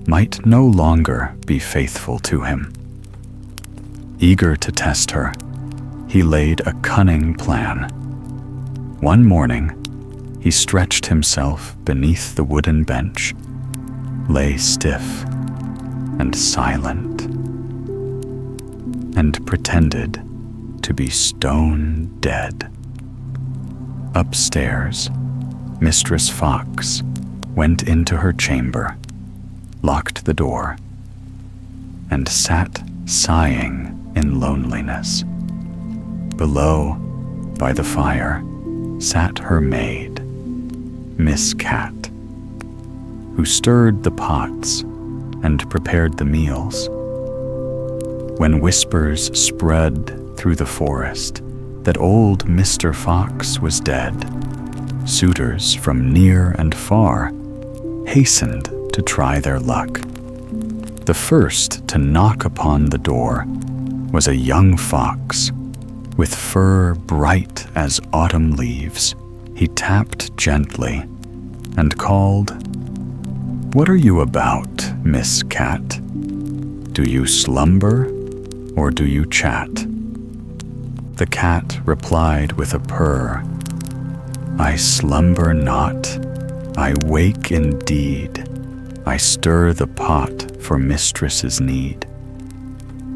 might no longer be faithful to him. Eager to test her, he laid a cunning plan. One morning, he stretched himself beneath the wooden bench, lay stiff and silent, and pretended to be stone dead. Upstairs, Mistress Fox went into her chamber, locked the door, and sat sighing in loneliness. Below, by the fire, sat her maid, Miss Cat, who stirred the pots and prepared the meals. When whispers spread through the forest that old Mr. Fox was dead, suitors from near and far hastened to try their luck. The first to knock upon the door was a young fox with fur bright as autumn leaves. He tapped gently and called, "What are you about, Miss Cat? Do you slumber or do you chat?" The cat replied with a purr, "I slumber not, I wake indeed. I stir the pot for mistress's need.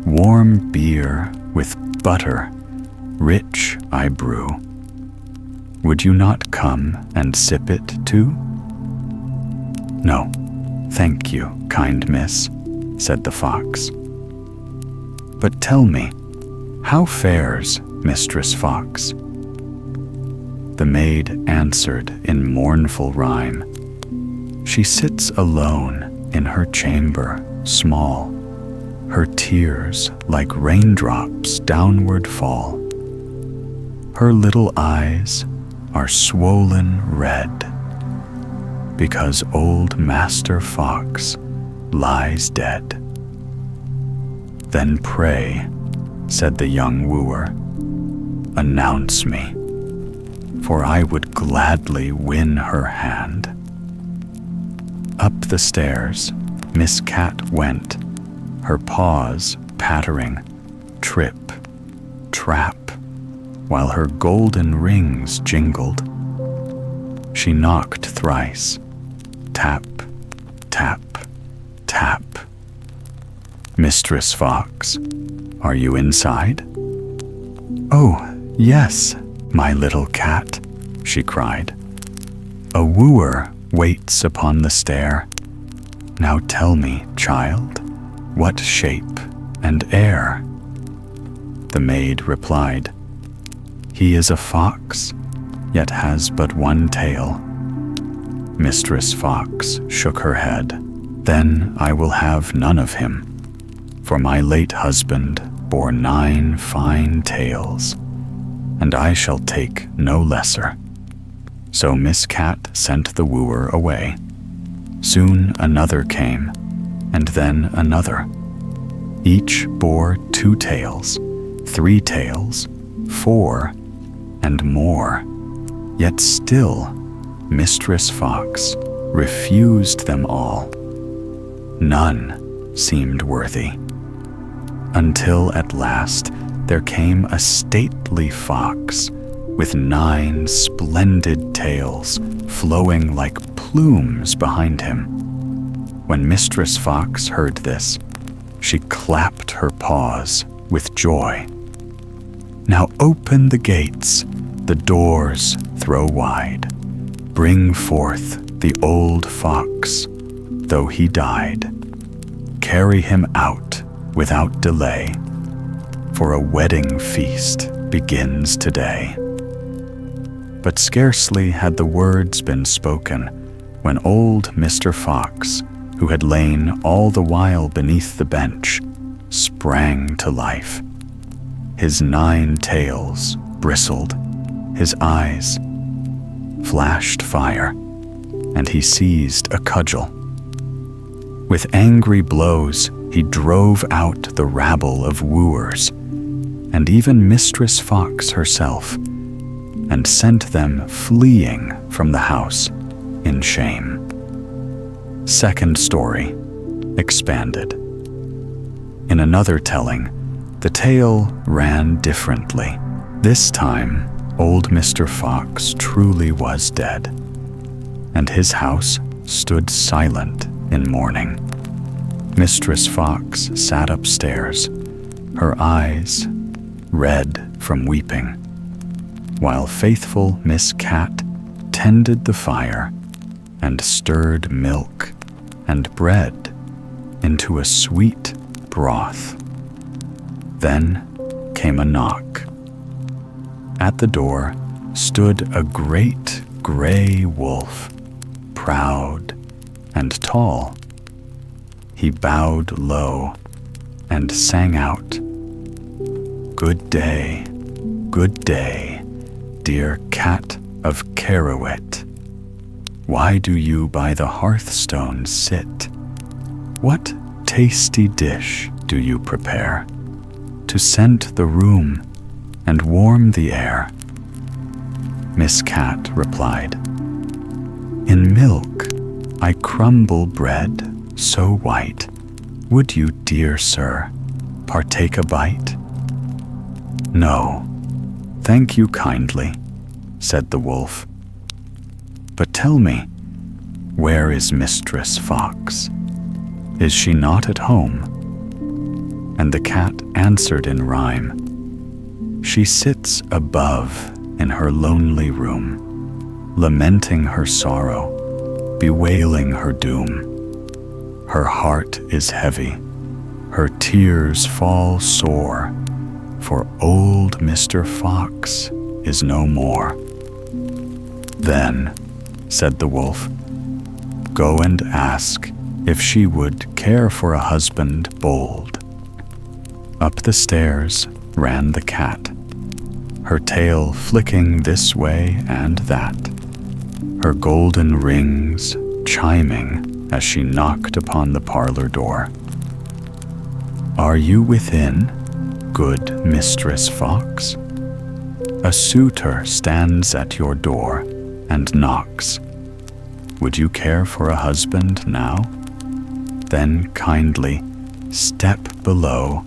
Warm beer with butter, rich I brew. Would you not come and sip it too?" "No, thank you, kind miss," said the fox. "But tell me, how fares Mistress Fox?" The maid answered in mournful rhyme, "She sits alone in her chamber small. Her tears like raindrops downward fall. Her little eyes are swollen red, because old Master Fox lies dead." "Then pray," said the young wooer, "announce me, for I would gladly win her hand." Up the stairs, Miss Cat went, her paws pattering, trip, trap, while her golden rings jingled. She knocked thrice. Tap, tap, tap. "Mistress Fox, are you inside?" "Oh, yes, my little cat," she cried. "A wooer waits upon the stair. Now tell me, child, what shape and air?" The maid replied, "He is a fox, yet has but one tail." Mistress Fox shook her head. "Then I will have none of him, for my late husband bore 9 fine tails, and I shall take no lesser." So Miss Cat sent the wooer away. Soon another came, and then another. Each bore 2 tails, 3 tails, 4, and more. Yet still Mistress Fox refused them all. None seemed worthy. Until at last there came a stately fox with 9 splendid tails flowing like plumes behind him. When Mistress Fox heard this, she clapped her paws with joy. "Now open the gates, the doors throw wide. Bring forth the old fox, though he died. Carry him out without delay, for a wedding feast begins today." But scarcely had the words been spoken when old Mr. Fox, who had lain all the while beneath the bench, sprang to life. His 9 tails bristled, his eyes flashed fire, and he seized a cudgel. With angry blows, he drove out the rabble of wooers, and even Mistress Fox herself, and sent them fleeing from the house in shame. Second story, expanded. In another telling, the tale ran differently. This time, old Mr. Fox truly was dead, and his house stood silent in mourning. Mistress Fox sat upstairs, her eyes red from weeping, while faithful Miss Cat tended the fire and stirred milk and bread into a sweet broth. Then came a knock. At the door stood a great gray wolf, proud and tall. He bowed low and sang out, good day, dear cat of Carawet. Why do you by the hearthstone sit? What tasty dish do you prepare to scent the room and warm the air?" Miss Cat replied, "In milk I crumble bread so white. Would you, dear sir, partake a bite?" "No, thank you kindly," said the wolf. "But tell me, where is Mistress Fox? Is she not at home?" And the cat answered in rhyme, "She sits above in her lonely room, lamenting her sorrow, bewailing her doom. Her heart is heavy, her tears fall sore, for old Mr. Fox is no more." "Then," said the wolf, "go and ask if she would care for a husband bold." Up the stairs ran the cat, her tail flicking this way and that, her golden rings chiming as she knocked upon the parlor door. "Are you within, good Mistress Fox? A suitor stands at your door and knocks. Would you care for a husband now? Then kindly step below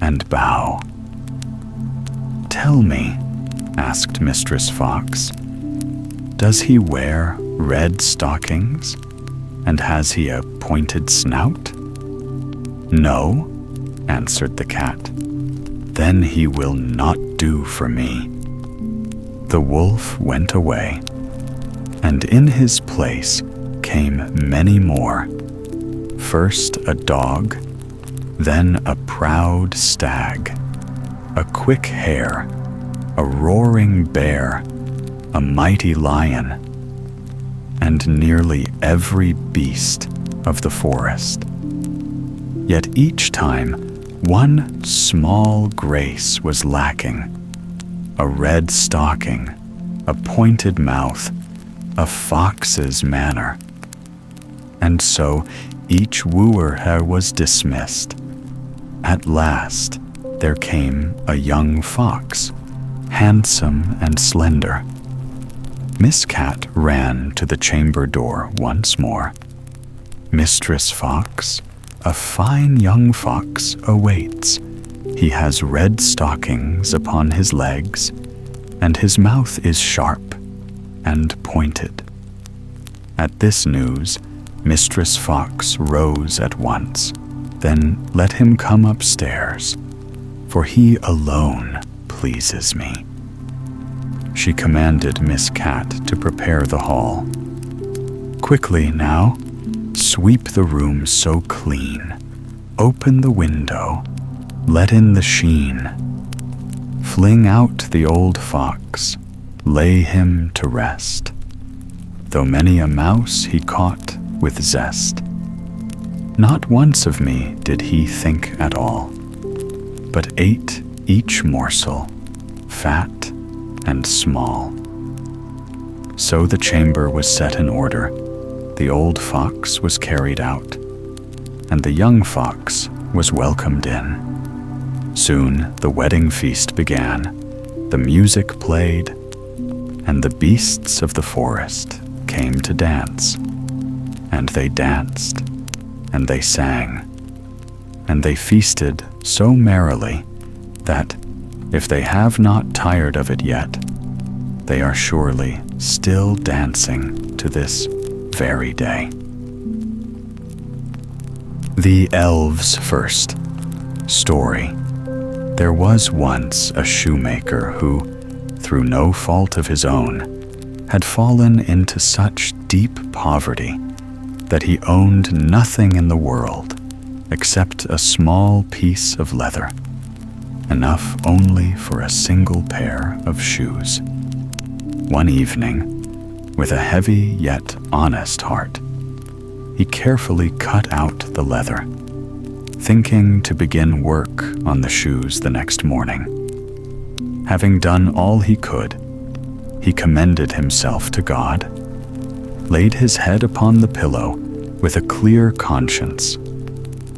and bow." "Tell me," asked Mistress Fox, Does he wear red stockings? And has he a pointed snout? No, answered the cat. Then he will not do for me. The wolf went away, and in his place came many more. First a dog, then a proud stag, a quick hare, a roaring bear, a mighty lion, and nearly every beast of the forest. Yet each time one small grace was lacking: a red stocking, a pointed mouth, a fox's manner. And so each wooer was dismissed. At last there came a young fox, handsome and slender. Miss Cat ran to the chamber door once more. Mistress Fox, a fine young fox awaits. He has red stockings upon his legs, and his mouth is sharp and pointed. At this news, Mistress Fox rose at once. Then let him come upstairs, for he alone pleases me. She commanded Miss Cat to prepare the hall. Quickly now, sweep the room so clean. Open the window, let in the sheen. Fling out the old fox, lay him to rest, though many a mouse he caught with zest. Not once of me did he think at all, but ate each morsel, fat and small. So the chamber was set in order, the old fox was carried out, and the young fox was welcomed in. Soon the wedding feast began, the music played, and the beasts of the forest came to dance. And they danced, and they sang, and they feasted so merrily that, if they have not tired of it yet, they are surely still dancing to this very day. The Elves first. Story. There was once a shoemaker who, through no fault of his own, had fallen into such deep poverty that he owned nothing in the world except a small piece of leather, enough only for a single pair of shoes. One evening, with a heavy yet honest heart, he carefully cut out the leather, thinking to begin work on the shoes the next morning. Having done all he could, he commended himself to God, laid his head upon the pillow with a clear conscience,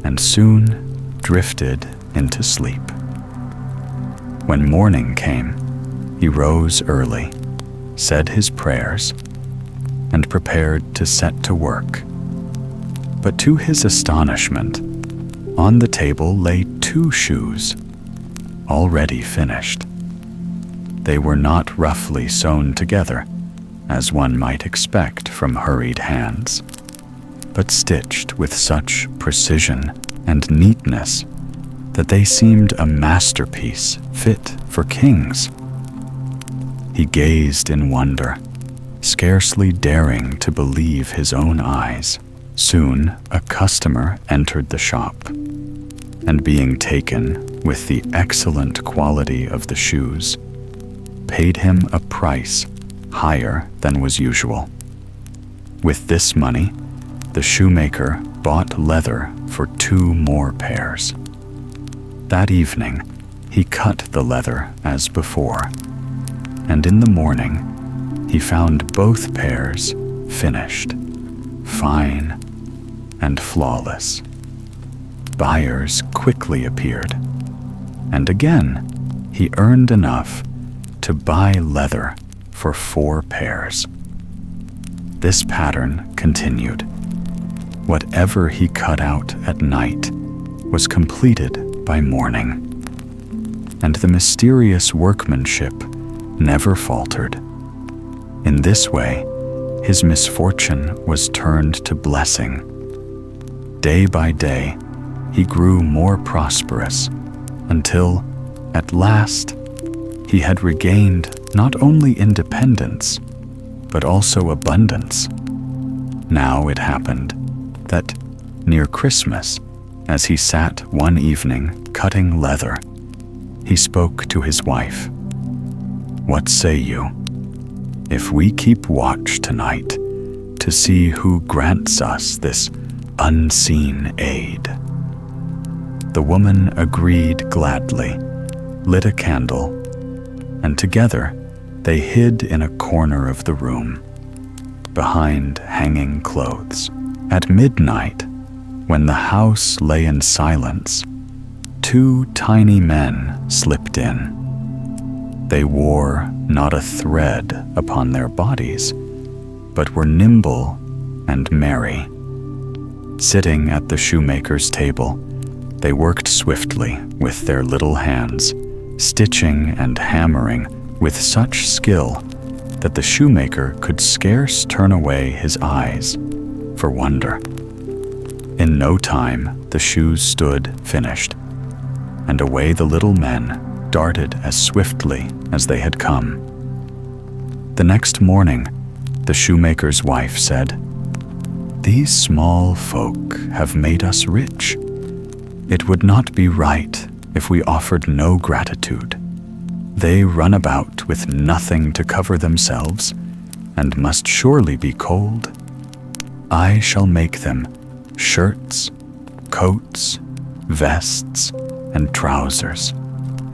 and soon drifted into sleep. When morning came, he rose early, said his prayers, and prepared to set to work. But to his astonishment, on the table lay 2 shoes, already finished. They were not roughly sewn together, as one might expect from hurried hands, but stitched with such precision and neatness that they seemed a masterpiece fit for kings. He gazed in wonder, scarcely daring to believe his own eyes. Soon a customer entered the shop, and being taken with the excellent quality of the shoes, paid him a price higher than was usual. With this money, the shoemaker bought leather for 2 more pairs. That evening, he cut the leather as before, and in the morning, he found both pairs finished, fine and flawless. Buyers quickly appeared, and again he earned enough to buy leather for 4 pairs. This pattern continued. Whatever he cut out at night was completed by morning, and the mysterious workmanship never faltered. In this way, his misfortune was turned to blessing. Day by day, he grew more prosperous until, at last, he had regained not only independence, but also abundance. Now it happened that, near Christmas, as he sat one evening cutting leather, he spoke to his wife. "What say you? If we keep watch tonight to see who grants us this unseen aid?" The woman agreed gladly, lit a candle, and together they hid in a corner of the room, behind hanging clothes. At midnight, when the house lay in silence, 2 tiny men slipped in. They wore not a thread upon their bodies, but were nimble and merry. Sitting at the shoemaker's table, they worked swiftly with their little hands, stitching and hammering with such skill that the shoemaker could scarce turn away his eyes for wonder. In no time, the shoes stood finished, and away the little men darted as swiftly as they had come. The next morning, the shoemaker's wife said, "These small folk have made us rich. It would not be right if we offered no gratitude. They run about with nothing to cover themselves, and must surely be cold. I shall make them shirts, coats, vests, and trousers,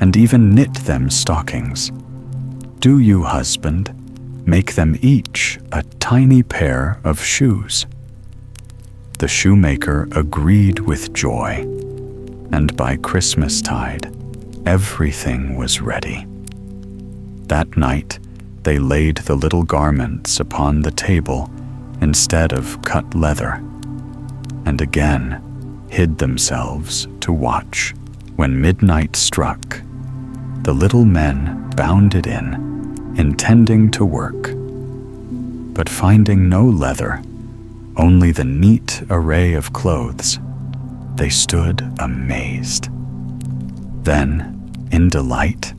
and even knit them stockings. Do you, husband, make them each a tiny pair of shoes." The shoemaker agreed with joy, and by Christmastide, everything was ready. That night, they laid the little garments upon the table instead of cut leather, and again hid themselves to watch. When midnight struck, the little men bounded in, intending to work. But finding no leather, only the neat array of clothes, they stood amazed. Then, in delight,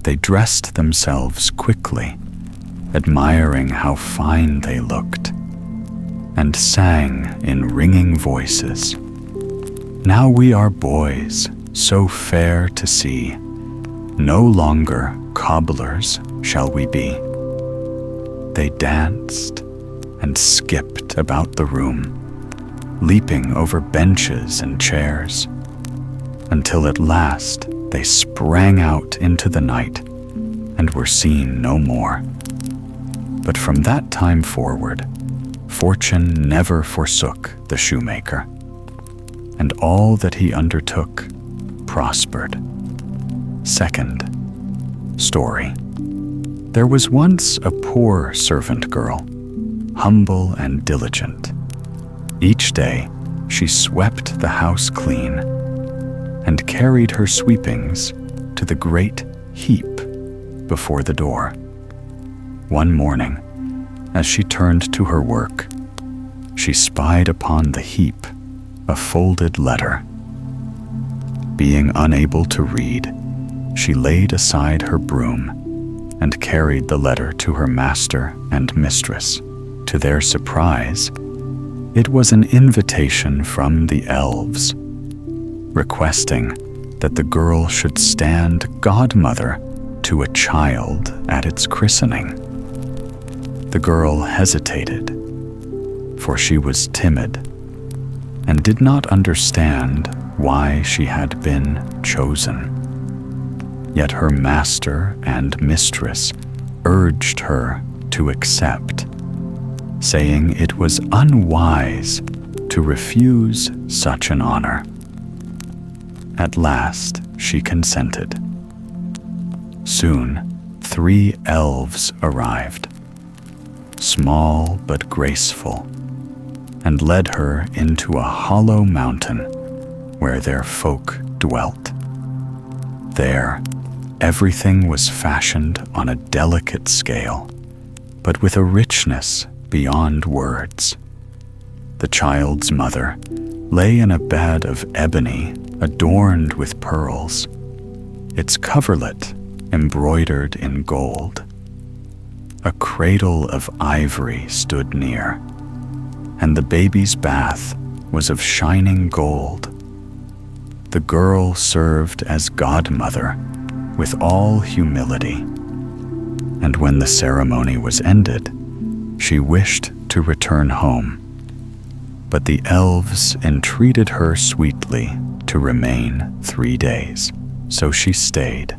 they dressed themselves quickly, admiring how fine they looked, and sang in ringing voices, "Now we are boys, so fair to see. No longer cobblers shall we be." They danced and skipped about the room, leaping over benches and chairs, until at last they sprang out into the night and were seen no more. But from that time forward, fortune never forsook the shoemaker, and all that he undertook prospered. Second story. There was once a poor servant girl, humble and diligent. Each day she swept the house clean and carried her sweepings to the great heap before the door. One morning, as she turned to her work, she spied upon the heap a folded letter. Being unable to read, she laid aside her broom and carried the letter to her master and mistress. To their surprise, it was an invitation from the Elves, requesting that the girl should stand godmother to a child at its christening. The girl hesitated, for she was timid and did not understand why she had been chosen. Yet her master and mistress urged her to accept, saying it was unwise to refuse such an honor. At last she consented. Soon 3 elves arrived, small but graceful, and led her into a hollow mountain where their folk dwelt. There, everything was fashioned on a delicate scale, but with a richness beyond words. The child's mother lay in a bed of ebony adorned with pearls, its coverlet embroidered in gold. A cradle of ivory stood near, and the baby's bath was of shining gold. The girl served as godmother with all humility, and when the ceremony was ended, she wished to return home. But the elves entreated her sweetly to remain 3 days, so she stayed,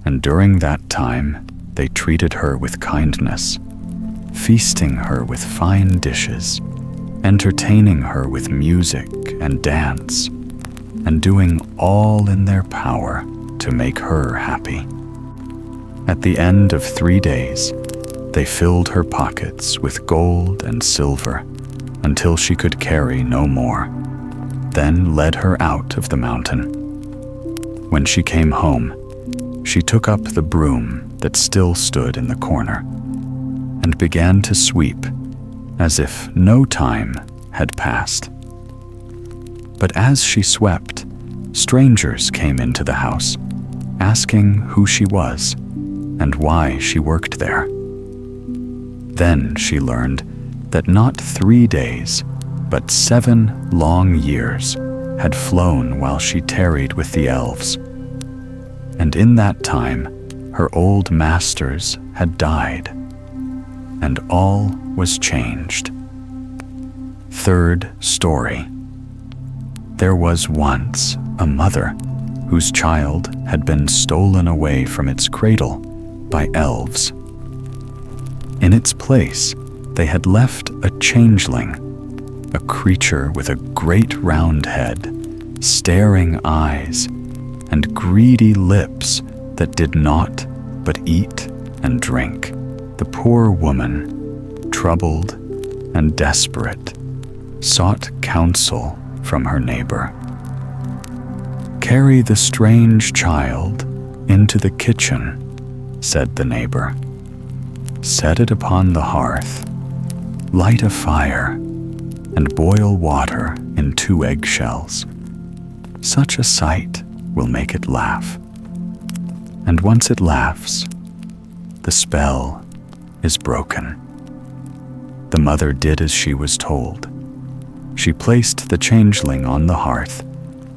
and during that time they treated her with kindness, feasting her with fine dishes, entertaining her with music and dance, and doing all in their power to make her happy. At the end of 3 days, they filled her pockets with gold and silver until she could carry no more, then led her out of the mountain. When she came home, she took up the broom that still stood in the corner and began to sweep as if no time had passed. But as she swept, strangers came into the house, asking who she was and why she worked there. Then she learned that not 3 days, but 7 long years had flown while she tarried with the elves. And in that time, her old masters had died, and all was changed. Third story. There was once a mother whose child had been stolen away from its cradle by elves. In its place, they had left a changeling, a creature with a great round head, staring eyes, and greedy lips that did not but eat and drink. The poor woman, troubled and desperate, sought counsel from her neighbor. "Carry the strange child into the kitchen," said the neighbor. "Set it upon the hearth, light a fire, and boil water in 2 eggshells. Such a sight will make it laugh. And once it laughs, the spell is broken." The mother did as she was told. She placed the changeling on the hearth,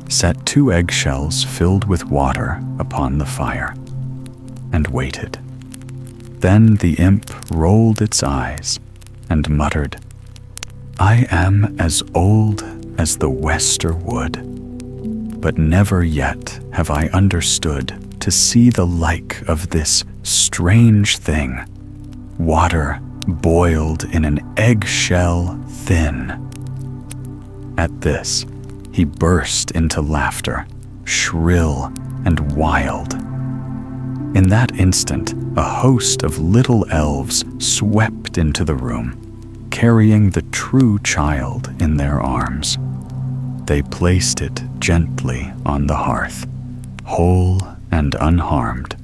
set 2 eggshells filled with water upon the fire, and waited. Then the imp rolled its eyes and muttered, "I am as old as the Wester wood, but never yet have I understood to see the like of this strange thing, water boiled in an eggshell thin." At this, he burst into laughter, shrill and wild. In that instant, a host of little elves swept into the room, carrying the true child in their arms. They placed it gently on the hearth, whole and unharmed,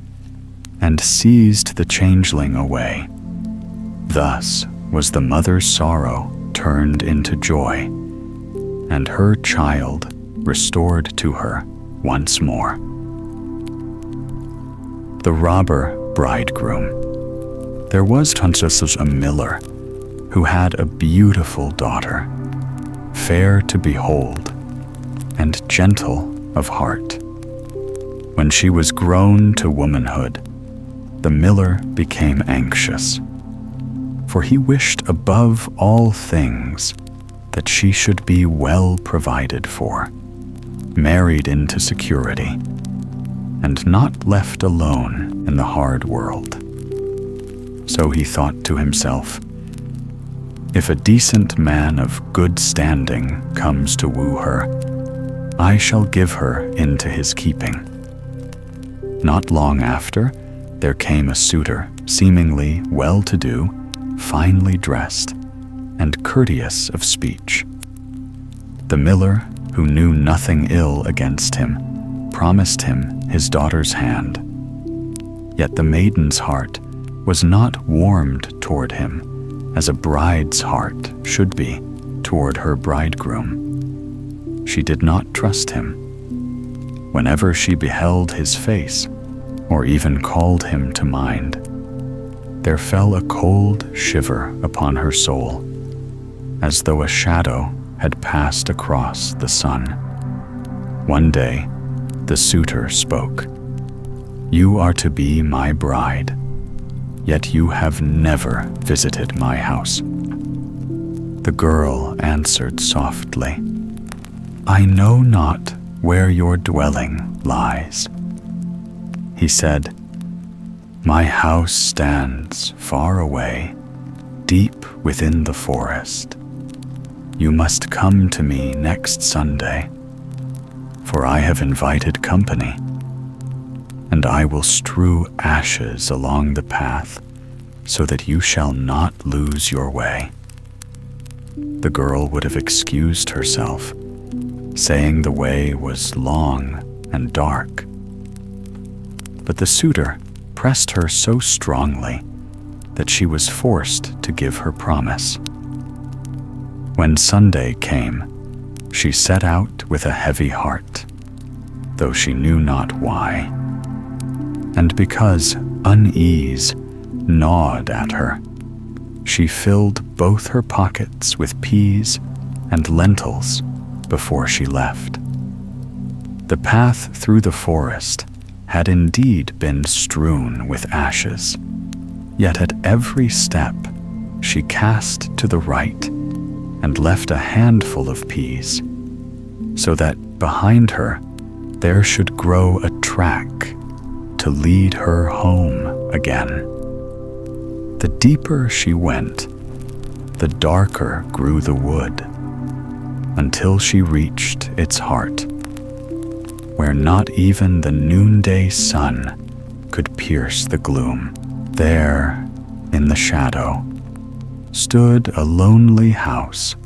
and seized the changeling away. Thus was the mother's sorrow turned into joy, and her child restored to her once more. The Robber Bridegroom. There was once a miller who had a beautiful daughter, fair to behold and gentle of heart. When she was grown to womanhood, the miller became anxious, for he wished above all things that she should be well provided for, married into security, and not left alone in the hard world. So he thought to himself, "If a decent man of good standing comes to woo her, I shall give her into his keeping." Not long after, there came a suitor, seemingly well-to-do, finely dressed, and courteous of speech. The miller, who knew nothing ill against him, promised him his daughter's hand. Yet the maiden's heart was not warmed toward him as a bride's heart should be toward her bridegroom. She did not trust him. Whenever she beheld his face, or even called him to mind, there fell a cold shiver upon her soul, as though a shadow had passed across the sun. One day, the suitor spoke. "You are to be my bride, yet you have never visited my house." The girl answered softly, "I know not where your dwelling lies." He said, "My house stands far away, deep within the forest. You must come to me next Sunday, for I have invited company, and I will strew ashes along the path so that you shall not lose your way." The girl would have excused herself, saying the way was long and dark. But the suitor pressed her so strongly that she was forced to give her promise. When Sunday came, she set out with a heavy heart, though she knew not why. And because unease gnawed at her, she filled both her pockets with peas and lentils before she left. The path through the forest had indeed been strewn with ashes, yet at every step she cast to the right and left a handful of peas, so that behind her there should grow a track to lead her home again. The deeper she went, the darker grew the wood, until she reached its heart, where not even the noonday sun could pierce the gloom. There, in the shadow, stood a lonely house,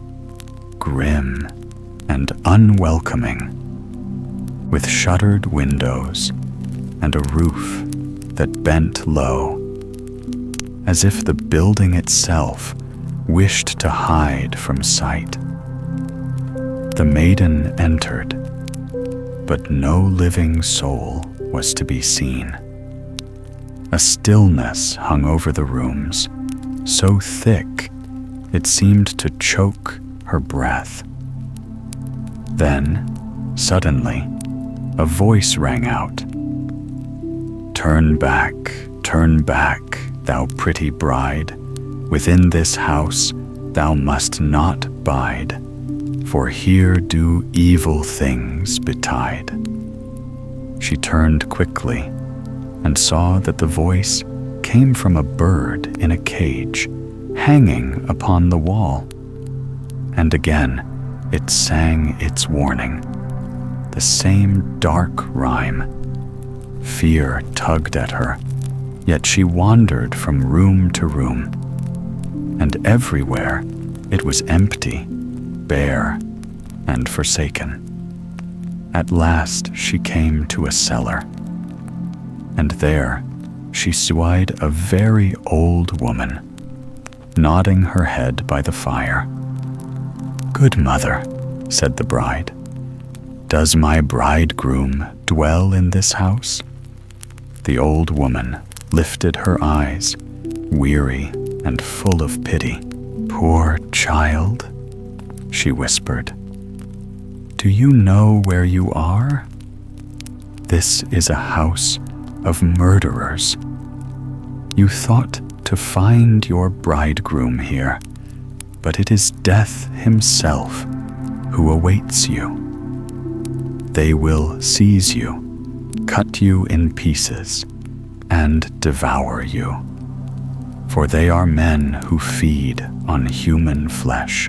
grim and unwelcoming, with shuttered windows and a roof that bent low, as if the building itself wished to hide from sight. The maiden entered, but no living soul was to be seen. A stillness hung over the rooms, so thick it seemed to choke her breath. Then, suddenly, a voice rang out. Turn back, thou pretty bride. Within this house thou must not bide, for here do evil things betide." She turned quickly and saw that the voice came from a bird in a cage hanging upon the wall. And again it sang its warning, the same dark rhyme. Fear tugged at her, yet she wandered from room to room, and everywhere it was empty, bare, and forsaken. At last she came to a cellar, and there she spied a very old woman, nodding her head by the fire. "Good mother," said the bride, "does my bridegroom dwell in this house?" The old woman lifted her eyes, weary and full of pity. "Poor child," she whispered, "do you know where you are? This is a house of murderers. You thought to find your bridegroom here, but it is death himself who awaits you. They will seize you, cut you in pieces, and devour you, for they are men who feed on human flesh.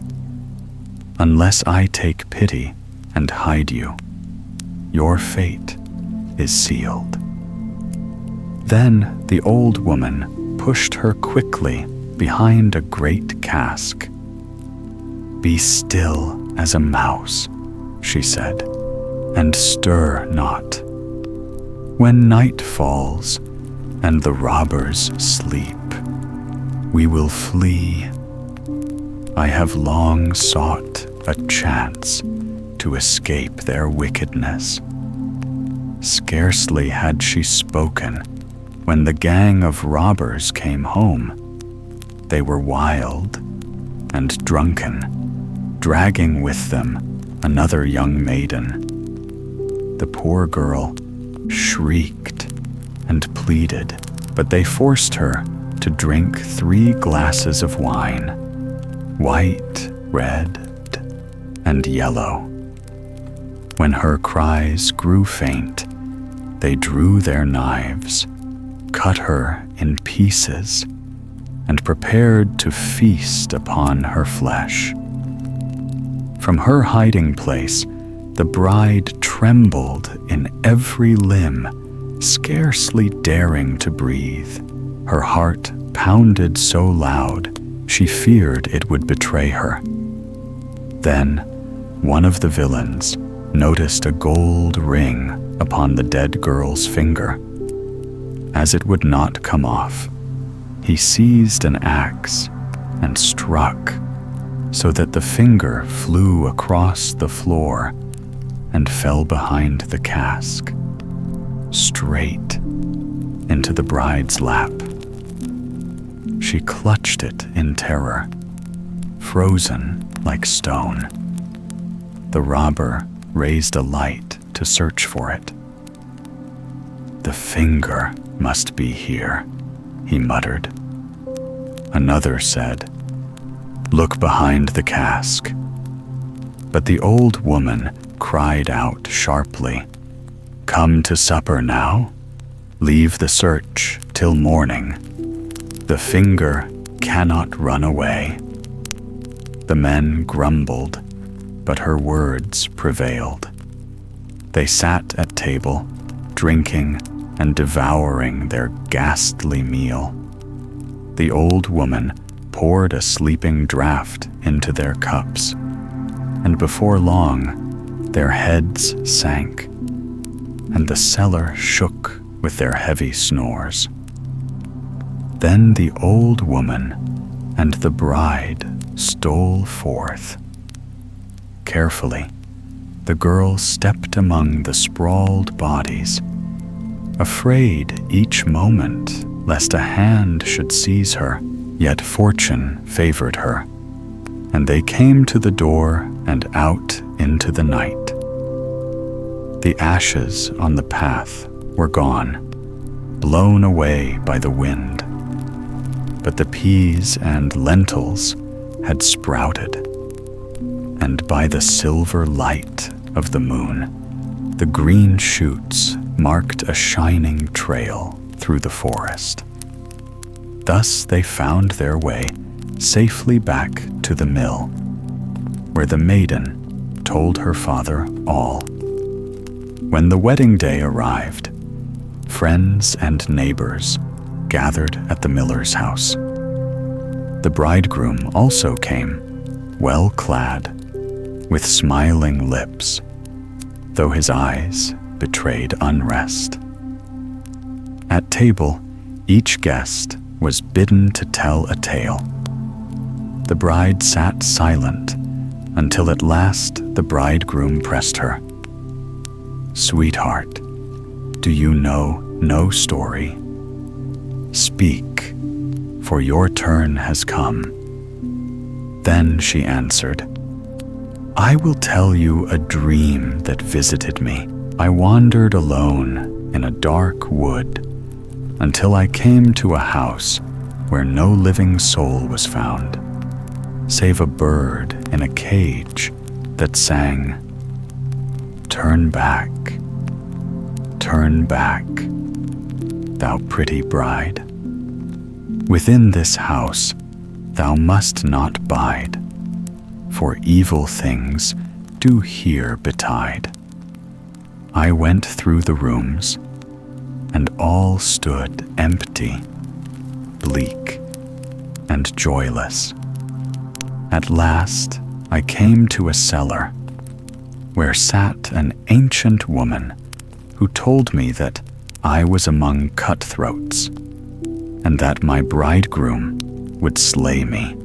Unless I take pity and hide you, your fate is sealed." Then the old woman pushed her quickly behind a great cask. "Be still as a mouse," she said, "and stir not. When night falls and the robbers sleep, we will flee. I have long sought a chance to escape their wickedness. Scarcely had she spoken when the gang of robbers came home. They were wild and drunken, dragging with them another young maiden. The poor girl shrieked and pleaded, but they forced her to drink 3 glasses of wine, white, red, and yellow. When her cries grew faint, they drew their knives, cut her in pieces, and prepared to feast upon her flesh. From her hiding place, the bride trembled in every limb, scarcely daring to breathe. Her heart pounded so loud, she feared it would betray her. Then, one of the villains noticed a gold ring upon the dead girl's finger. As it would not come off, he seized an axe and struck, so that the finger flew across the floor and fell behind the cask, straight into the bride's lap. She clutched it in terror, frozen like stone. The robber raised a light to search for it. "The finger must be here," he muttered. Another said, "Look behind the cask." But the old woman cried out sharply, "Come to supper now. Leave the search till morning. The finger cannot run away." The men grumbled, but her words prevailed. They sat at table, drinking and devouring their ghastly meal. The old woman poured a sleeping draught into their cups, and before long, their heads sank, and the cellar shook with their heavy snores. Then the old woman and the bride stole forth. Carefully, the girl stepped among the sprawled bodies, afraid each moment lest a hand should seize her, yet fortune favored her, and they came to the door and out into the night. The ashes on the path were gone, blown away by the wind, but the peas and lentils had sprouted, and by the silver light of the moon, the green shoots marked a shining trail through the forest. Thus they found their way safely back to the mill, where the maiden told her father all. When the wedding day arrived, friends and neighbors gathered at the miller's house. The bridegroom also came, well clad, with smiling lips, though his eyes betrayed unrest. At table, each guest was bidden to tell a tale. The bride sat silent until at last the bridegroom pressed her. "Sweetheart, do you know no story? Speak, for your turn has come." Then she answered, "I will tell you a dream that visited me. I wandered alone in a dark wood until I came to a house where no living soul was found, save a bird in a cage that sang, 'Turn back, turn back, thou pretty bride. Within this house thou must not bide, for evil things do here betide.' I went through the rooms, and all stood empty, bleak, and joyless. At last I came to a cellar, where sat an ancient woman who told me that I was among cutthroats, and that my bridegroom would slay me,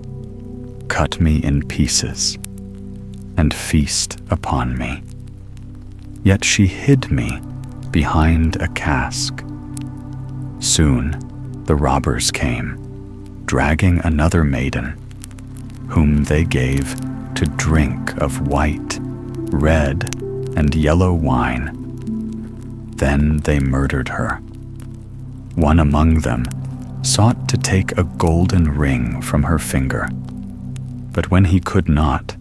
cut me in pieces, and feast upon me. Yet she hid me behind a cask. Soon the robbers came, dragging another maiden, whom they gave to drink of white, red, and yellow wine. Then they murdered her. One among them sought to take a golden ring from her finger, but when he could not,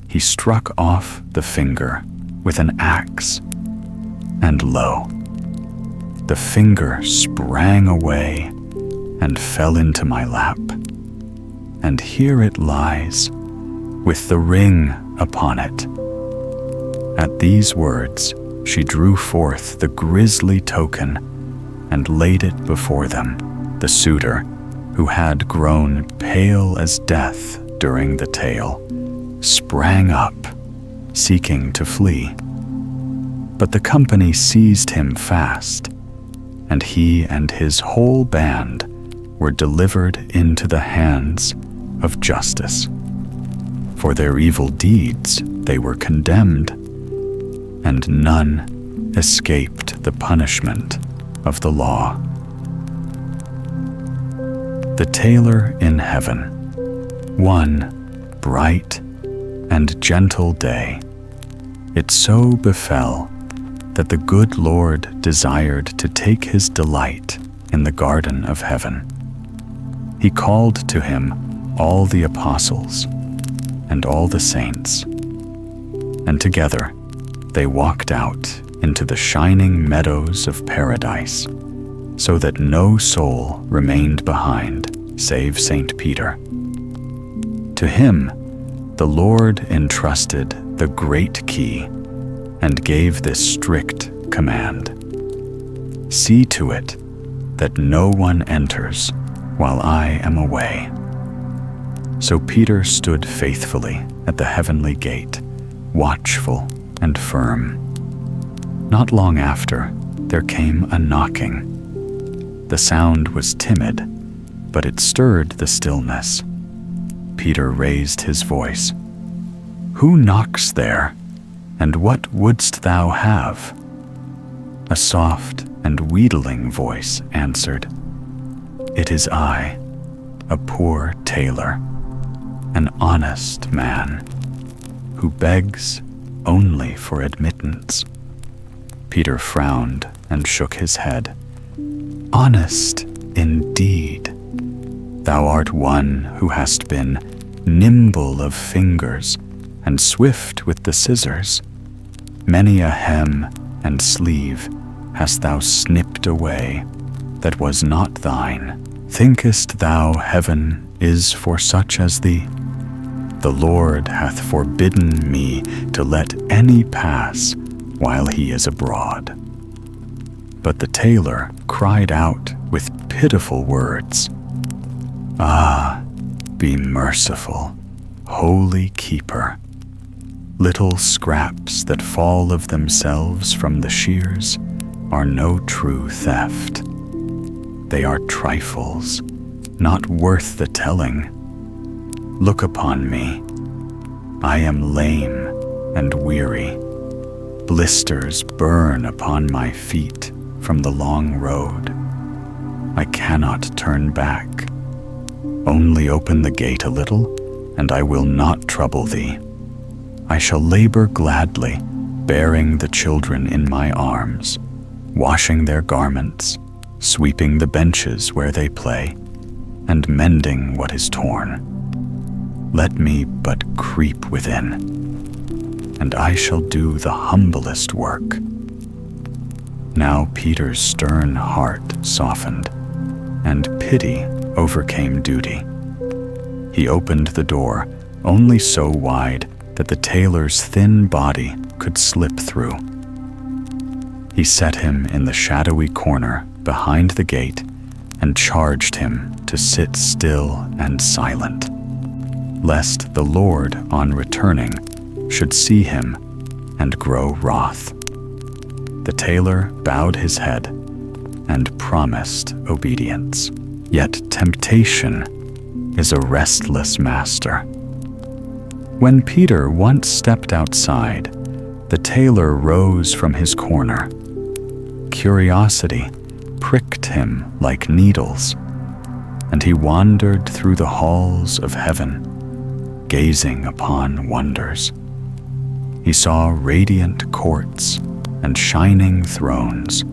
he struck off the finger with an axe, and lo, the finger sprang away and fell into my lap, and here it lies, with the ring upon it. At these words, she drew forth the grisly token and laid it before them. The suitor, who had grown pale as death during the tale, sprang up, seeking to flee. But the company seized him fast, and he and his whole band were delivered into the hands of justice. For their evil deeds they were condemned, and none escaped the punishment of the law. The Tailor in Heaven. One bright and gentle day, it so befell that the good Lord desired to take his delight in the garden of heaven. He called to him all the apostles and all the saints, and together they walked out into the shining meadows of paradise, so that no soul remained behind save Saint Peter. To him the Lord entrusted the great key and gave this strict command: "See to it that no one enters while I am away." So Peter stood faithfully at the heavenly gate, watchful and firm. Not long after, there came a knocking. The sound was timid, but it stirred the stillness. Peter raised his voice. "Who knocks there, and what wouldst thou have?" A soft and wheedling voice answered, "It is I, a poor tailor, an honest man, who begs only for admittance." Peter frowned and shook his head. "Honest indeed. Thou art one who hast been nimble of fingers and swift with the scissors. Many a hem and sleeve hast thou snipped away that was not thine. Thinkest thou heaven is for such as thee? The Lord hath forbidden me to let any pass while he is abroad." But the tailor cried out with pitiful words, "Ah, be merciful, holy keeper. Little scraps that fall of themselves from the shears are no true theft. They are trifles, not worth the telling. Look upon me. I am lame and weary. Blisters burn upon my feet from the long road. I cannot turn back. Only open the gate a little, and I will not trouble thee. I shall labor gladly, bearing the children in my arms, washing their garments, sweeping the benches where they play, and mending what is torn. Let me but creep within, and I shall do the humblest work." Now Peter's stern heart softened, and pity overcame duty. He opened the door only so wide that the tailor's thin body could slip through. He set him in the shadowy corner behind the gate and charged him to sit still and silent, lest the Lord, on returning, should see him and grow wroth. The tailor bowed his head and promised obedience. Yet temptation is a restless master. When Peter once stepped outside, the tailor rose from his corner. Curiosity pricked him like needles, and he wandered through the halls of heaven, gazing upon wonders. He saw radiant courts and shining thrones,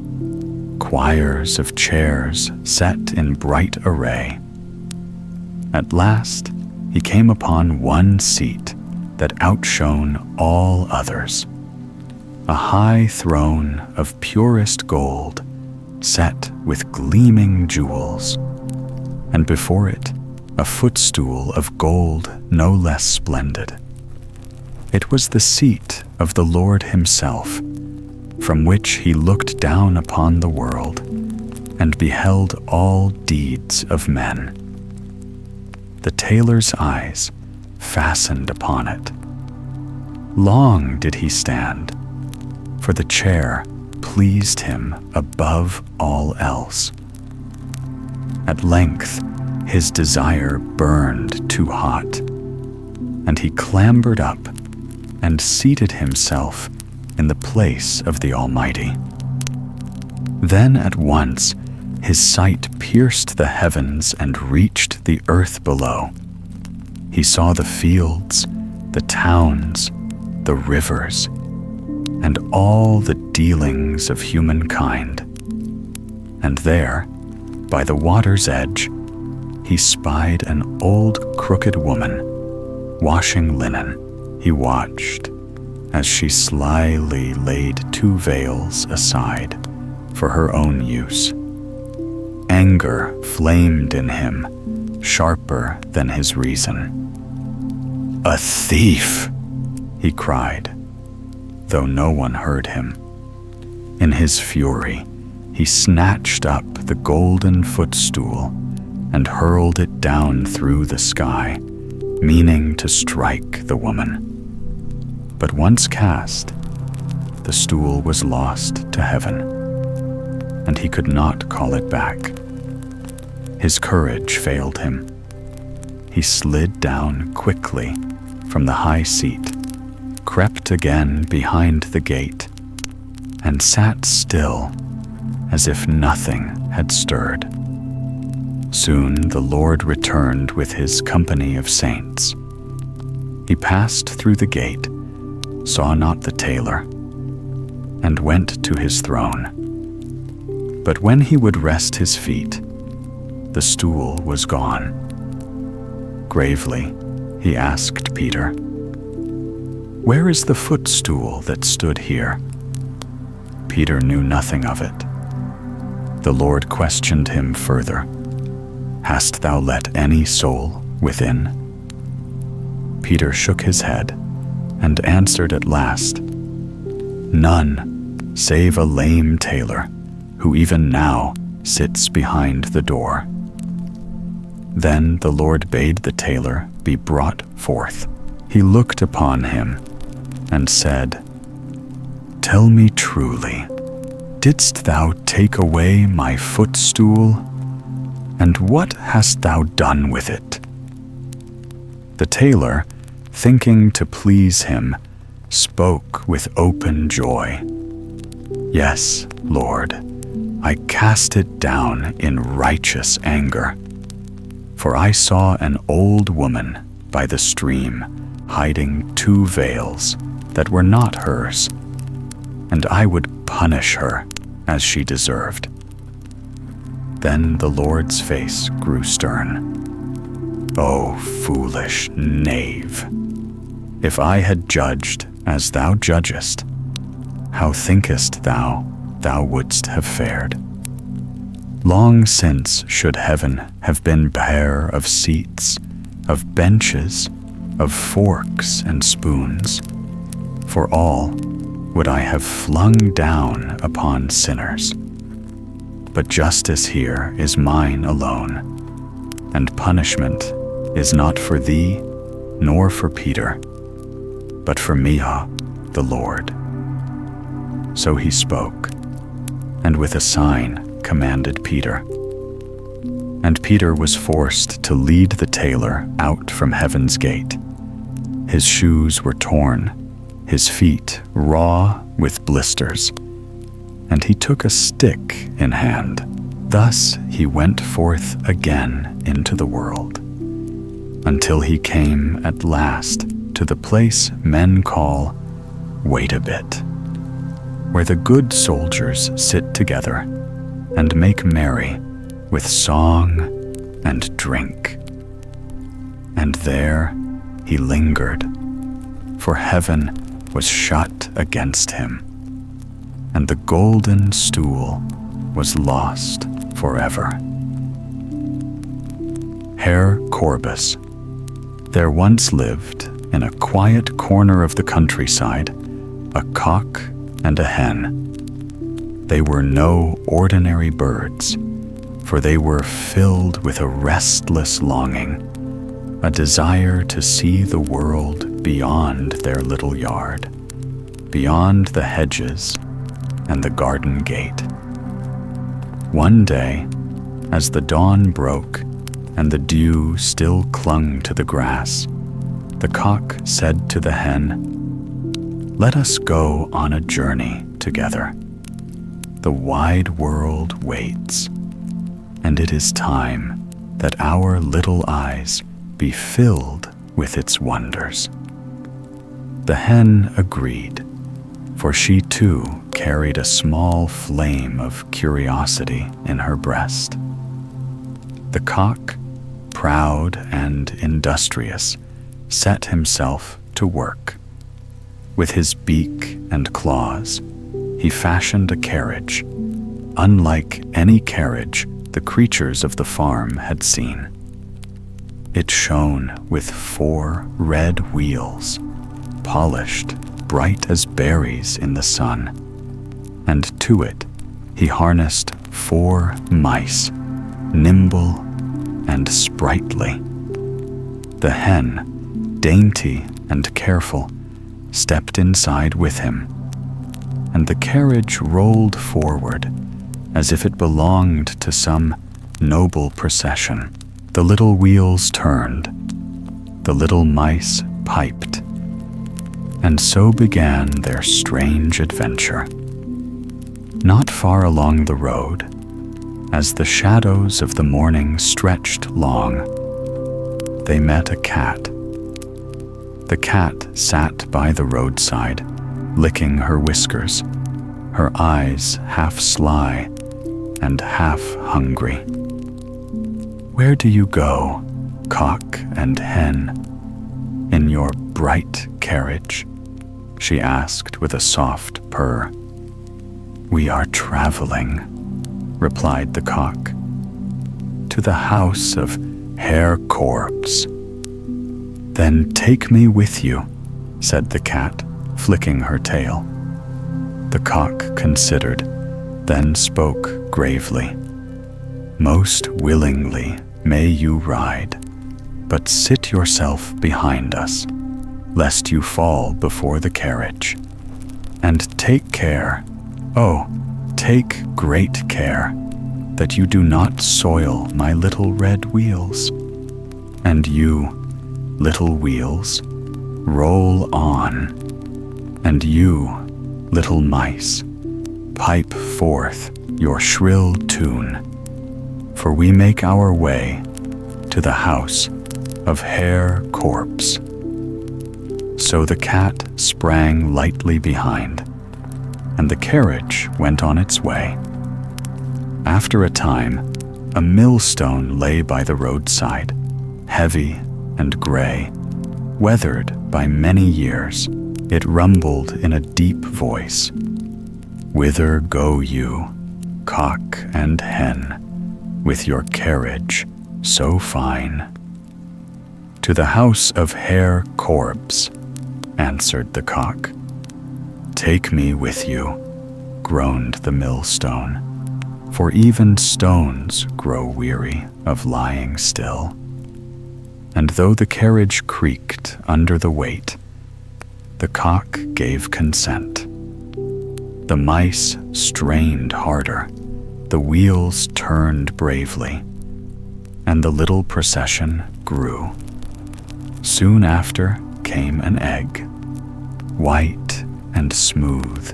choirs of chairs set in bright array. At last, he came upon one seat that outshone all others, a high throne of purest gold, set with gleaming jewels, and before it, a footstool of gold no less splendid. It was the seat of the Lord himself, from which he looked down upon the world and beheld all deeds of men. The tailor's eyes fastened upon it. Long did he stand, for the chair pleased him above all else. At length, his desire burned too hot, and he clambered up and seated himself in the place of the Almighty. Then at once his sight pierced the heavens and reached the earth below. He saw the fields, the towns, the rivers, and all the dealings of humankind. And there, by the water's edge, he spied an old crooked woman washing linen. He watched as she slyly laid 2 veils aside for her own use. Anger flamed in him, sharper than his reason. "A thief!" he cried, though no one heard him. In his fury, he snatched up the golden footstool and hurled it down through the sky, meaning to strike the woman. But once cast, the stool was lost to heaven, and he could not call it back. His courage failed him. He slid down quickly from the high seat, crept again behind the gate, and sat still as if nothing had stirred. Soon the Lord returned with his company of saints. He passed through the gate, saw not the tailor, and went to his throne. But when he would rest his feet, the stool was gone. Gravely, he asked Peter, "Where is the footstool that stood here?" Peter knew nothing of it. The Lord questioned him further, "Hast thou let any soul within?" Peter shook his head and answered at last, "None, save a lame tailor, who even now sits behind the door." Then the Lord bade the tailor be brought forth. He looked upon him and said, "Tell me truly, didst thou take away my footstool? And what hast thou done with it?" The tailor, thinking to please him, spoke with open joy. "Yes, Lord, I cast it down in righteous anger. For I saw an old woman by the stream hiding 2 veils that were not hers, and I would punish her as she deserved." Then the Lord's face grew stern. "O foolish knave! If I had judged as thou judgest, how thinkest thou wouldst have fared? Long since should heaven have been bare of seats, of benches, of forks and spoons. For all would I have flung down upon sinners. But justice here is mine alone, and punishment is not for thee nor for Peter, but for me, the Lord." So he spoke, and with a sign commanded Peter, and Peter was forced to lead the tailor out from heaven's gate. His shoes were torn, his feet raw with blisters, and he took a stick in hand. Thus he went forth again into the world, until he came at last to the place men call Wait a Bit, where the good soldiers sit together and make merry with song and drink. And there he lingered, for heaven was shut against him, and the golden stool was lost forever. Herr Korbes. There once lived, in a quiet corner of the countryside, a cock and a hen. They were no ordinary birds, for they were filled with a restless longing, a desire to see the world beyond their little yard, beyond the hedges and the garden gate. One day, as the dawn broke and the dew still clung to the grass, the cock said to the hen, "Let us go on a journey together. The wide world waits, and it is time that our little eyes be filled with its wonders." The hen agreed, for she too carried a small flame of curiosity in her breast. The cock, proud and industrious, set himself to work. With his beak and claws, he fashioned a carriage, unlike any carriage the creatures of the farm had seen. It shone with 4 red wheels, polished bright as berries in the sun, and to it he harnessed 4 mice, nimble and sprightly. The hen, dainty and careful, stepped inside with him, and the carriage rolled forward as if it belonged to some noble procession. The little wheels turned, the little mice piped, and so began their strange adventure. Not far along the road, as the shadows of the morning stretched long, they met a cat. The cat sat by the roadside, licking her whiskers, her eyes half sly and half hungry. "Where do you go, cock and hen, in your bright carriage?" she asked with a soft purr. "We are traveling," replied the cock, "to the house of Herr Korbes." "Then take me with you," said the cat, flicking her tail. The cock considered, then spoke gravely. "Most willingly may you ride, but sit yourself behind us, lest you fall before the carriage. And take care, oh, take great care, that you do not soil my little red wheels. And you, little wheels, roll on, and you, little mice, pipe forth your shrill tune, for we make our way to the house of Herr Korbes." So the cat sprang lightly behind, and the carriage went on its way. After a time, a millstone lay by the roadside, heavy and gray, weathered by many years. It rumbled in a deep voice, "Whither go you, cock and hen, with your carriage so fine?" "To the house of Herr Korbes," answered the cock. "Take me with you," groaned the millstone, "for even stones grow weary of lying still." And though the carriage creaked under the weight, the cock gave consent. The mice strained harder, the wheels turned bravely, and the little procession grew. Soon after came an egg, white and smooth,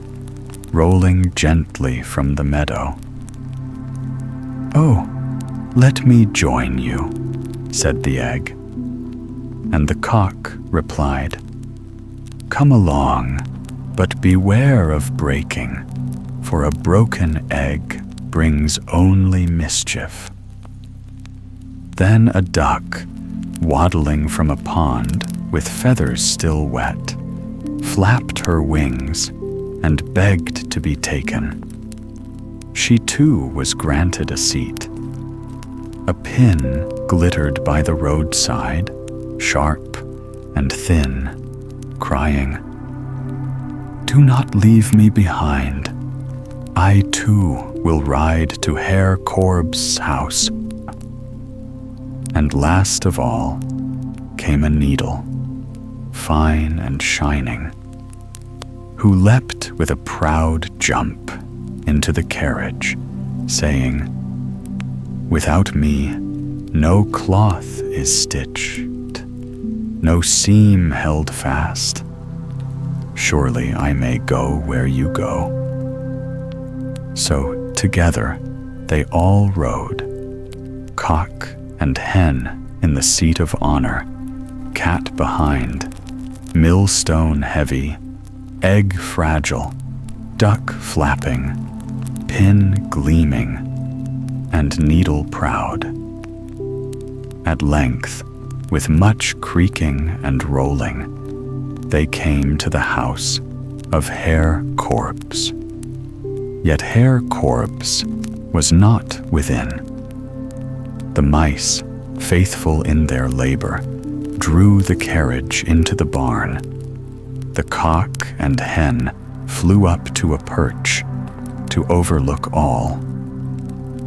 rolling gently from the meadow. "Oh, let me join you," said the egg. And the cock replied, "Come along, but beware of breaking, for a broken egg brings only mischief." Then a duck, waddling from a pond with feathers still wet, flapped her wings and begged to be taken. She too was granted a seat. A pin glittered by the roadside, sharp and thin, crying, "Do not leave me behind. I too will ride to Herr Korbes' house." And last of all came a needle, fine and shining, who leapt with a proud jump into the carriage, saying, "Without me, no cloth is stitched, no seam held fast. Surely I may go where you go." So together they all rode, cock and hen in the seat of honor, cat behind, millstone heavy, egg fragile, duck flapping, pin gleaming, and needle proud. At length, with much creaking and rolling, they came to the house of Herr Korbes. Yet Herr Korbes was not within. The mice, faithful in their labor, drew the carriage into the barn. The cock and hen flew up to a perch to overlook all.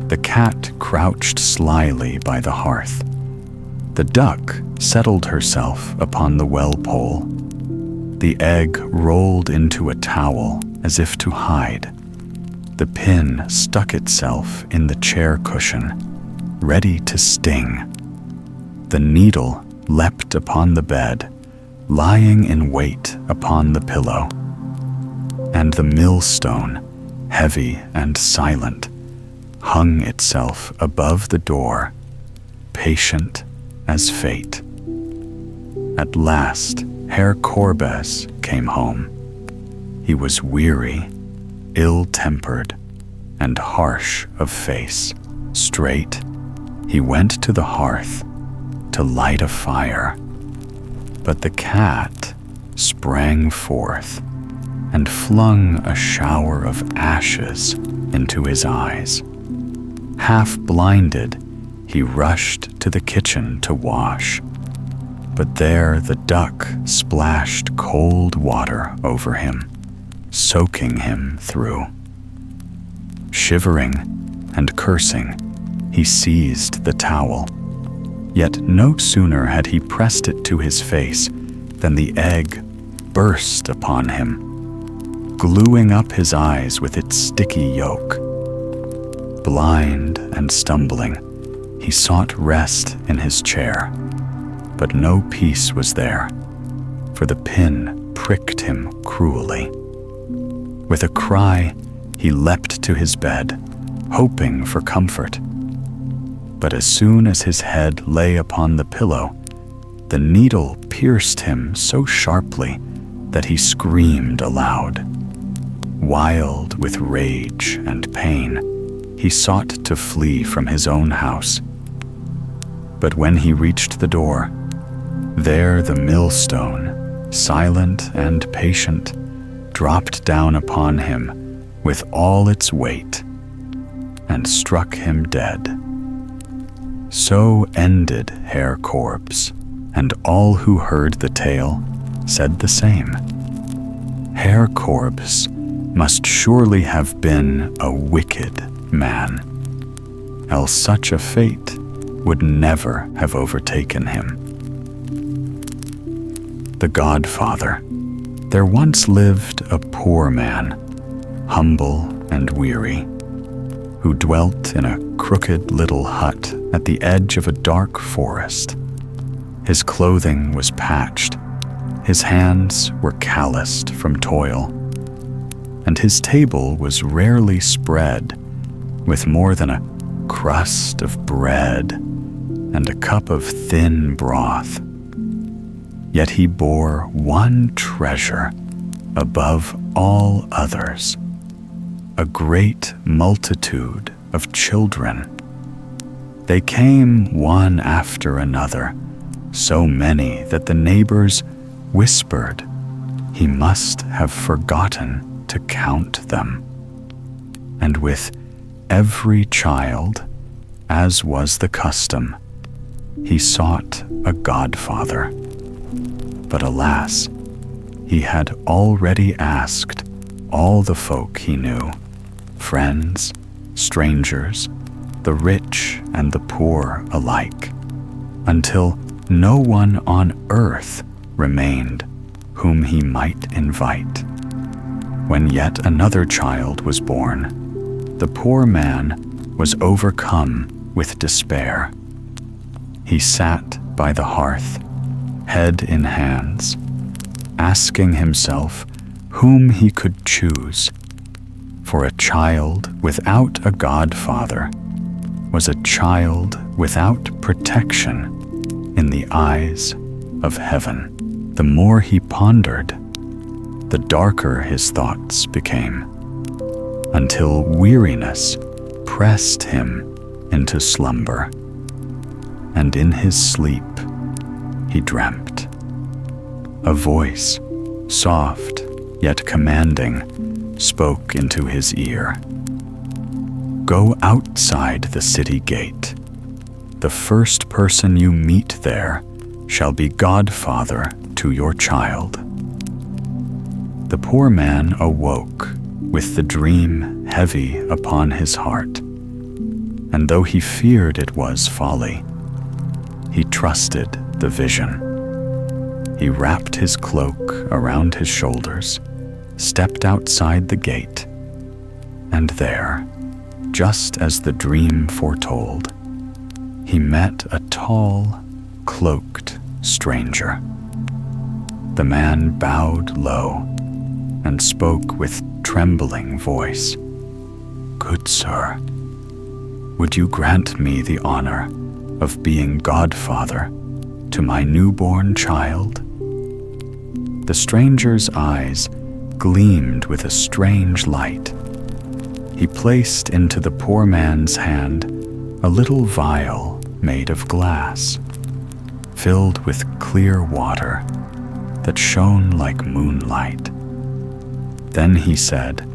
The cat crouched slyly by the hearth. The duck settled herself upon the well pole. The egg rolled into a towel as if to hide. The pin stuck itself in the chair cushion, ready to sting. The needle leapt upon the bed, lying in wait upon the pillow. And the millstone, heavy and silent, hung itself above the door, patient as fate. At last, Herr Korbes came home. He was weary, ill-tempered, and harsh of face. Straight, he went to the hearth to light a fire. But the cat sprang forth and flung a shower of ashes into his eyes. Half blinded, he rushed to the kitchen to wash. But there the duck splashed cold water over him, soaking him through. Shivering and cursing, he seized the towel. Yet no sooner had he pressed it to his face than the egg burst upon him, gluing up his eyes with its sticky yolk. Blind and stumbling, he sought rest in his chair, but no peace was there, for the pin pricked him cruelly. With a cry, he leapt to his bed, hoping for comfort. But as soon as his head lay upon the pillow, the needle pierced him so sharply that he screamed aloud. Wild with rage and pain, he sought to flee from his own house. But when he reached the door, there the millstone, silent and patient, dropped down upon him with all its weight and struck him dead. So ended Herr Korbes, and all who heard the tale said the same. Herr Korbes must surely have been a wicked man, else such a fate would never have overtaken him. The Godfather. There once lived a poor man, humble and weary, who dwelt in a crooked little hut at the edge of a dark forest. His clothing was patched, his hands were calloused from toil, and his table was rarely spread with more than a crust of bread and a cup of thin broth. Yet he bore one treasure above all others, a great multitude of children. They came one after another, so many that the neighbors whispered he must have forgotten to count them. And with every child, as was the custom, he sought a godfather. But alas, he had already asked all the folk he knew, friends, strangers, the rich and the poor alike, until no one on earth remained whom he might invite. When yet another child was born, the poor man was overcome with despair. He sat by the hearth, head in hands, asking himself whom he could choose, for a child without a godfather was a child without protection in the eyes of heaven. The more he pondered, the darker his thoughts became, until weariness pressed him into slumber, and in his sleep he dreamt. A voice, soft yet commanding, spoke into his ear. Go outside the city gate. The first person you meet there shall be godfather to your child. The poor man awoke with the dream heavy upon his heart, and though he feared it was folly, he trusted the vision. He wrapped his cloak around his shoulders, stepped outside the gate, and there, just as the dream foretold, he met a tall, cloaked stranger. The man bowed low and spoke with trembling voice. Good sir, would you grant me the honor of being godfather to my newborn child? The stranger's eyes gleamed with a strange light. He placed into the poor man's hand a little vial made of glass, filled with clear water that shone like moonlight. Then he said,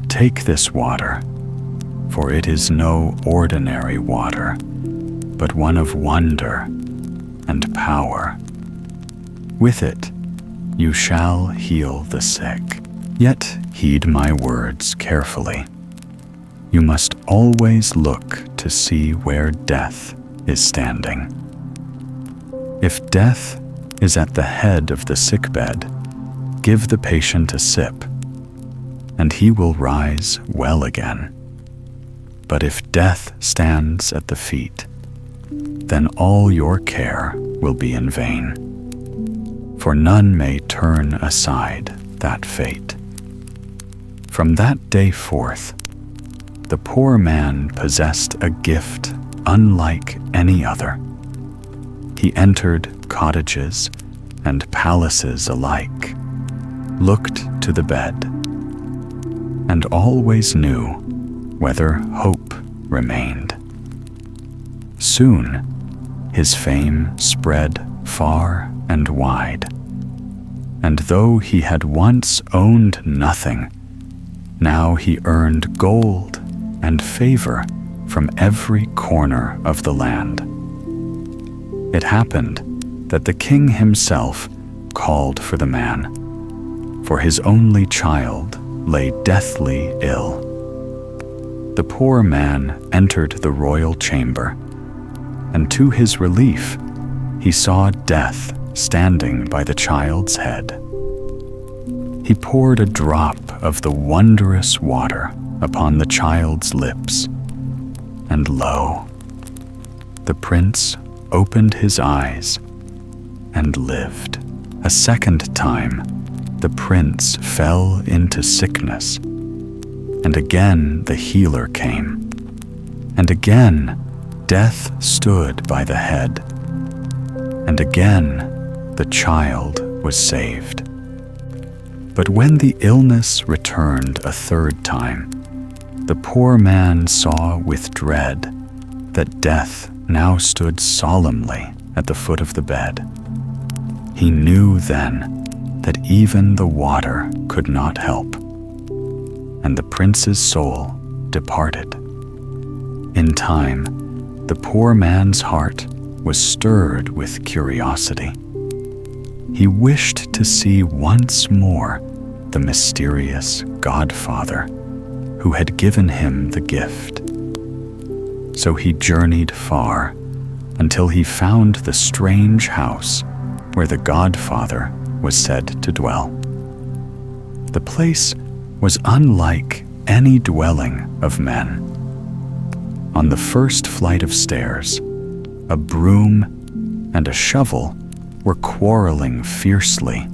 Take this water, for it is no ordinary water, but one of wonder and power. With it, you shall heal the sick. Yet heed my words carefully. You must always look to see where death is standing. If death is at the head of the sickbed, give the patient a sip, and he will rise well again. But if death stands at the feet, then all your care will be in vain, for none may turn aside that fate. From that day forth, the poor man possessed a gift unlike any other. He entered cottages and palaces alike, looked to the bed, and always knew whether hope remained. Soon, his fame spread far and wide, and though he had once owned nothing, now he earned gold and favor from every corner of the land. It happened that the king himself called for the man, for his only child lay deathly ill. The poor man entered the royal chamber, and to his relief, he saw death standing by the child's head. He poured a drop of the wondrous water upon the child's lips, and lo, the prince opened his eyes and lived. A second time, the prince fell into sickness, and again the healer came, and again death stood by the head, and again the child was saved. But when the illness returned a third time, the poor man saw with dread that death now stood solemnly at the foot of the bed. He knew then that even the water could not help, and the prince's soul departed. In time, the poor man's heart was stirred with curiosity. He wished to see once more the mysterious Godfather who had given him the gift. So he journeyed far until he found the strange house where the Godfather was said to dwell. The place was unlike any dwelling of men. On the first flight of stairs, a broom and a shovel were quarreling fiercely,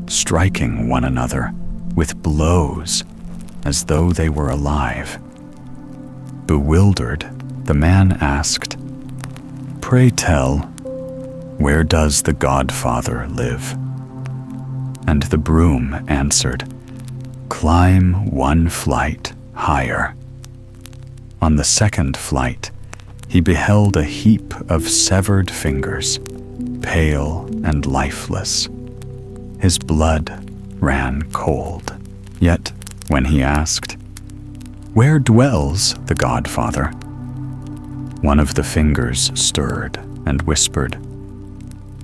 striking one another with blows as though they were alive. Bewildered, the man asked, "Pray tell, where does the Godfather live?" And the broom answered, "Climb one flight higher." On the second flight, he beheld a heap of severed fingers, pale and lifeless. His blood ran cold. Yet, when he asked, "Where dwells the Godfather?" one of the fingers stirred and whispered,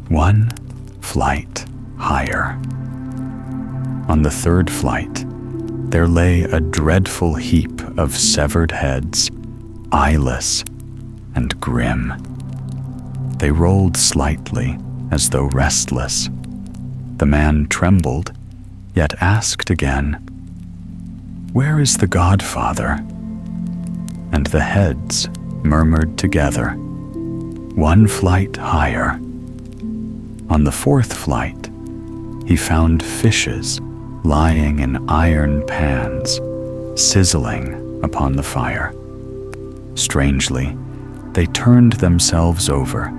"One flight higher." On the third flight, there lay a dreadful heap of severed heads, eyeless and grim. They rolled slightly as though restless. The man trembled, yet asked again, "Where is the Godfather?" And the heads murmured together, "One flight higher." On the fourth flight, he found fishes lying in iron pans, sizzling upon the fire. Strangely, they turned themselves over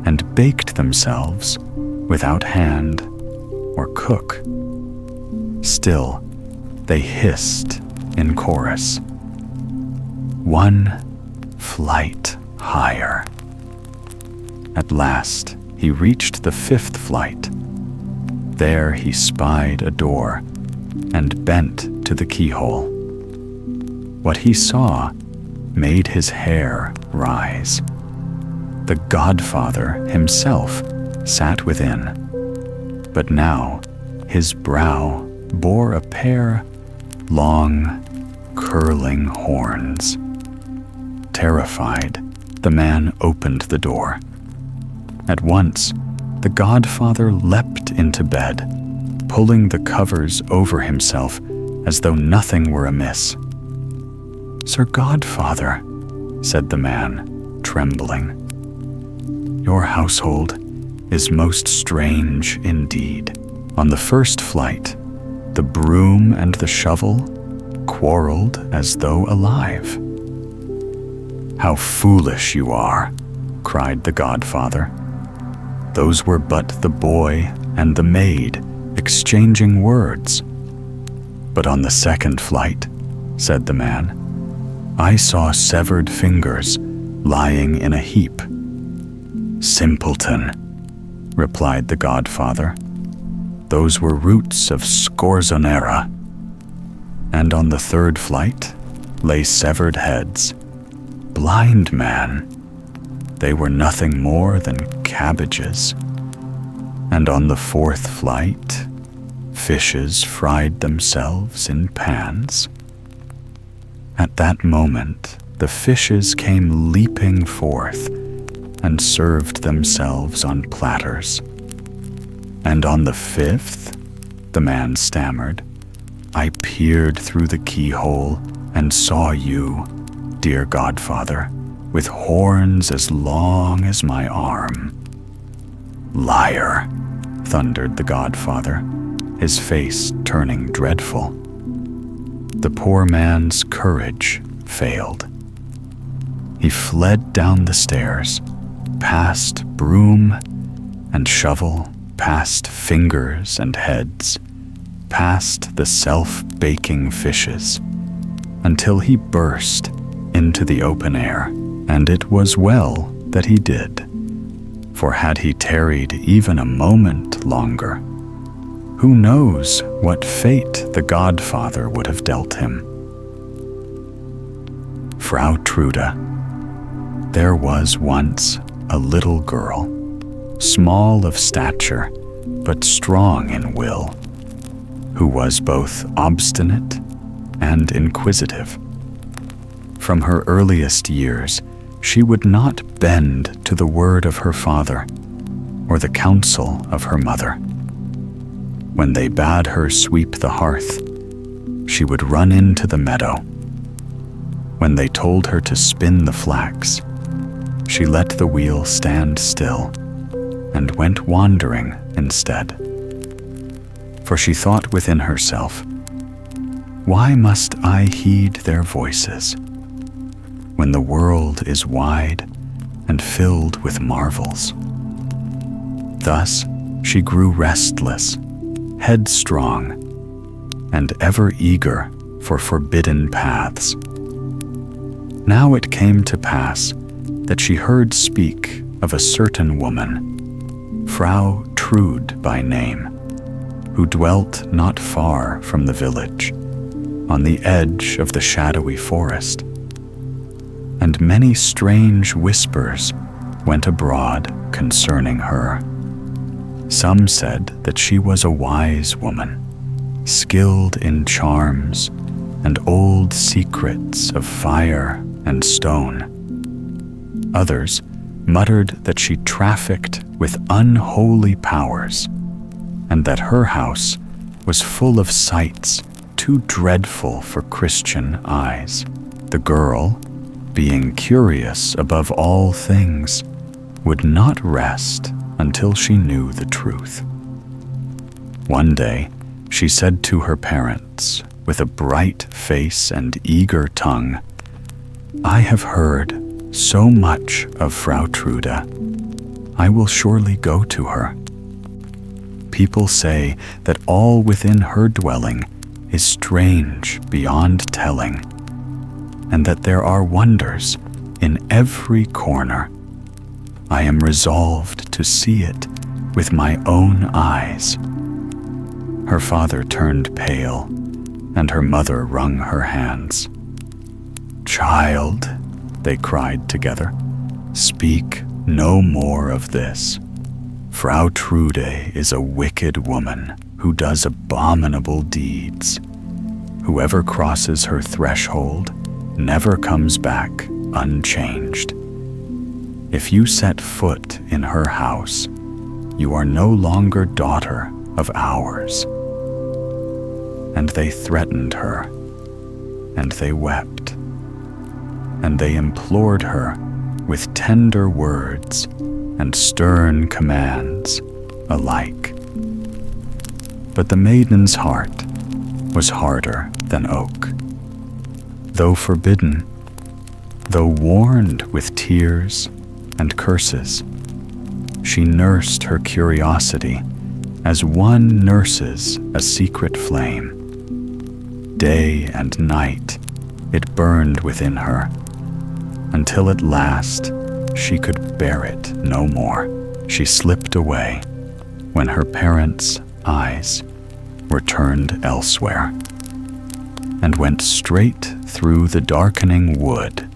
and baked themselves without hand or cook. Still, they hissed in chorus, "One flight higher." At last, he reached the fifth flight. There he spied a door and bent to the keyhole. What he saw made his hair rise. The Godfather himself sat within, but now his brow bore a pair long, curling horns. Terrified, the man opened the door. At once, the Godfather leapt into bed, pulling the covers over himself as though nothing were amiss. "Sir Godfather," said the man, trembling, "your household is most strange indeed." On the first flight, the broom and the shovel quarreled as though alive. "How foolish you are," cried the Godfather. "Those were but the boy and the maid exchanging words." "But on the second flight," said the man, "I saw severed fingers lying in a heap." "Simpleton," replied the Godfather, "those were roots of scorzonera." And on the third flight lay severed heads. "Blind man, they were nothing more than cabbages." And on the fourth flight, fishes fried themselves in pans. At that moment, the fishes came leaping forth and served themselves on platters. And on the fifth, the man stammered, "I peered through the keyhole and saw you, dear Godfather, with horns as long as my arm." "Liar," thundered the godfather, his face turning dreadful. The poor man's courage failed. He fled down the stairs, past broom and shovel, past fingers and heads, past the self-baking fishes, until he burst into the open air, and it was well that he did, for had he tarried even a moment longer, who knows what fate the godfather would have dealt him. Frau Trude. There was once a little girl, small of stature, but strong in will, who was both obstinate and inquisitive. From her earliest years, she would not bend to the word of her father or the counsel of her mother. When they bade her sweep the hearth, she would run into the meadow. When they told her to spin the flax, she let the wheel stand still and went wandering instead. For she thought within herself, "Why must I heed their voices, when the world is wide and filled with marvels?" Thus she grew restless, headstrong, and ever eager for forbidden paths. Now it came to pass that she heard speak of a certain woman, Frau Trude by name, who dwelt not far from the village, on the edge of the shadowy forest. And many strange whispers went abroad concerning her. Some said that she was a wise woman, skilled in charms and old secrets of fire and stone. Others muttered that she trafficked with unholy powers, and that her house was full of sights too dreadful for Christian eyes. The girl, being curious above all things, would not rest until she knew the truth. One day, she said to her parents, with a bright face and eager tongue, "I have heard so much of Frau Trude. I will surely go to her. People say that all within her dwelling is strange beyond telling, and that there are wonders in every corner. I am resolved to see it with my own eyes." Her father turned pale, and her mother wrung her hands. "Child," they cried together, "speak no more of this. Frau Trude is a wicked woman who does abominable deeds. Whoever crosses her threshold never comes back unchanged. If you set foot in her house, you are no longer daughter of ours." And they threatened her, and they wept, and they implored her with tender words and stern commands alike. But the maiden's heart was harder than oak. Though forbidden, though warned with tears and curses, she nursed her curiosity as one nurses a secret flame. Day and night it burned within her, until at last she could bear it no more. She slipped away when her parents' eyes were turned elsewhere, and went straight through the darkening wood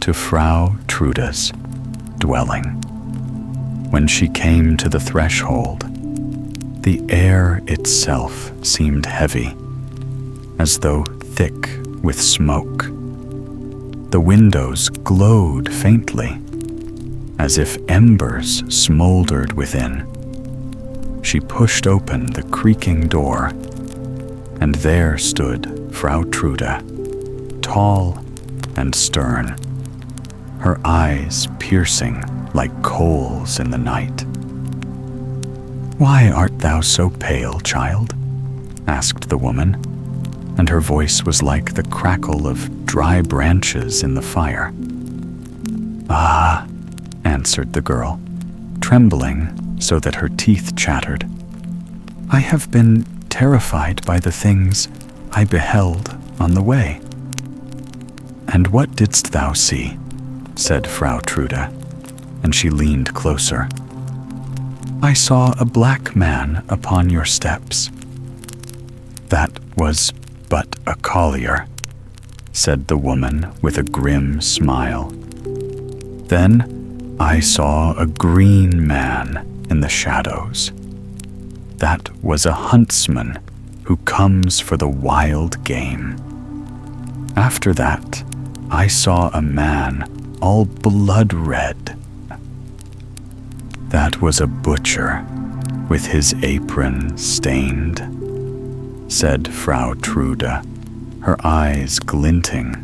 to Frau Trude's dwelling. When she came to the threshold, the air itself seemed heavy, as though thick with smoke. The windows glowed faintly, as if embers smoldered within. She pushed open the creaking door, and there stood Frau Trude, tall and stern, her eyes piercing like coals in the night. "Why art thou so pale, child?" asked the woman, and her voice was like the crackle of dry branches in the fire. "Ah," answered the girl, trembling so that her teeth chattered. "I have been terrified by the things I beheld on the way." "And what didst thou see?" said Frau Trude, and she leaned closer. "I saw a black man upon your steps." "That was but a collier," said the woman with a grim smile. "Then I saw a green man in the shadows. That was a huntsman who comes for the wild game. After that, I saw a man all blood red. That was a butcher with his apron stained," said Frau Trude, her eyes glinting.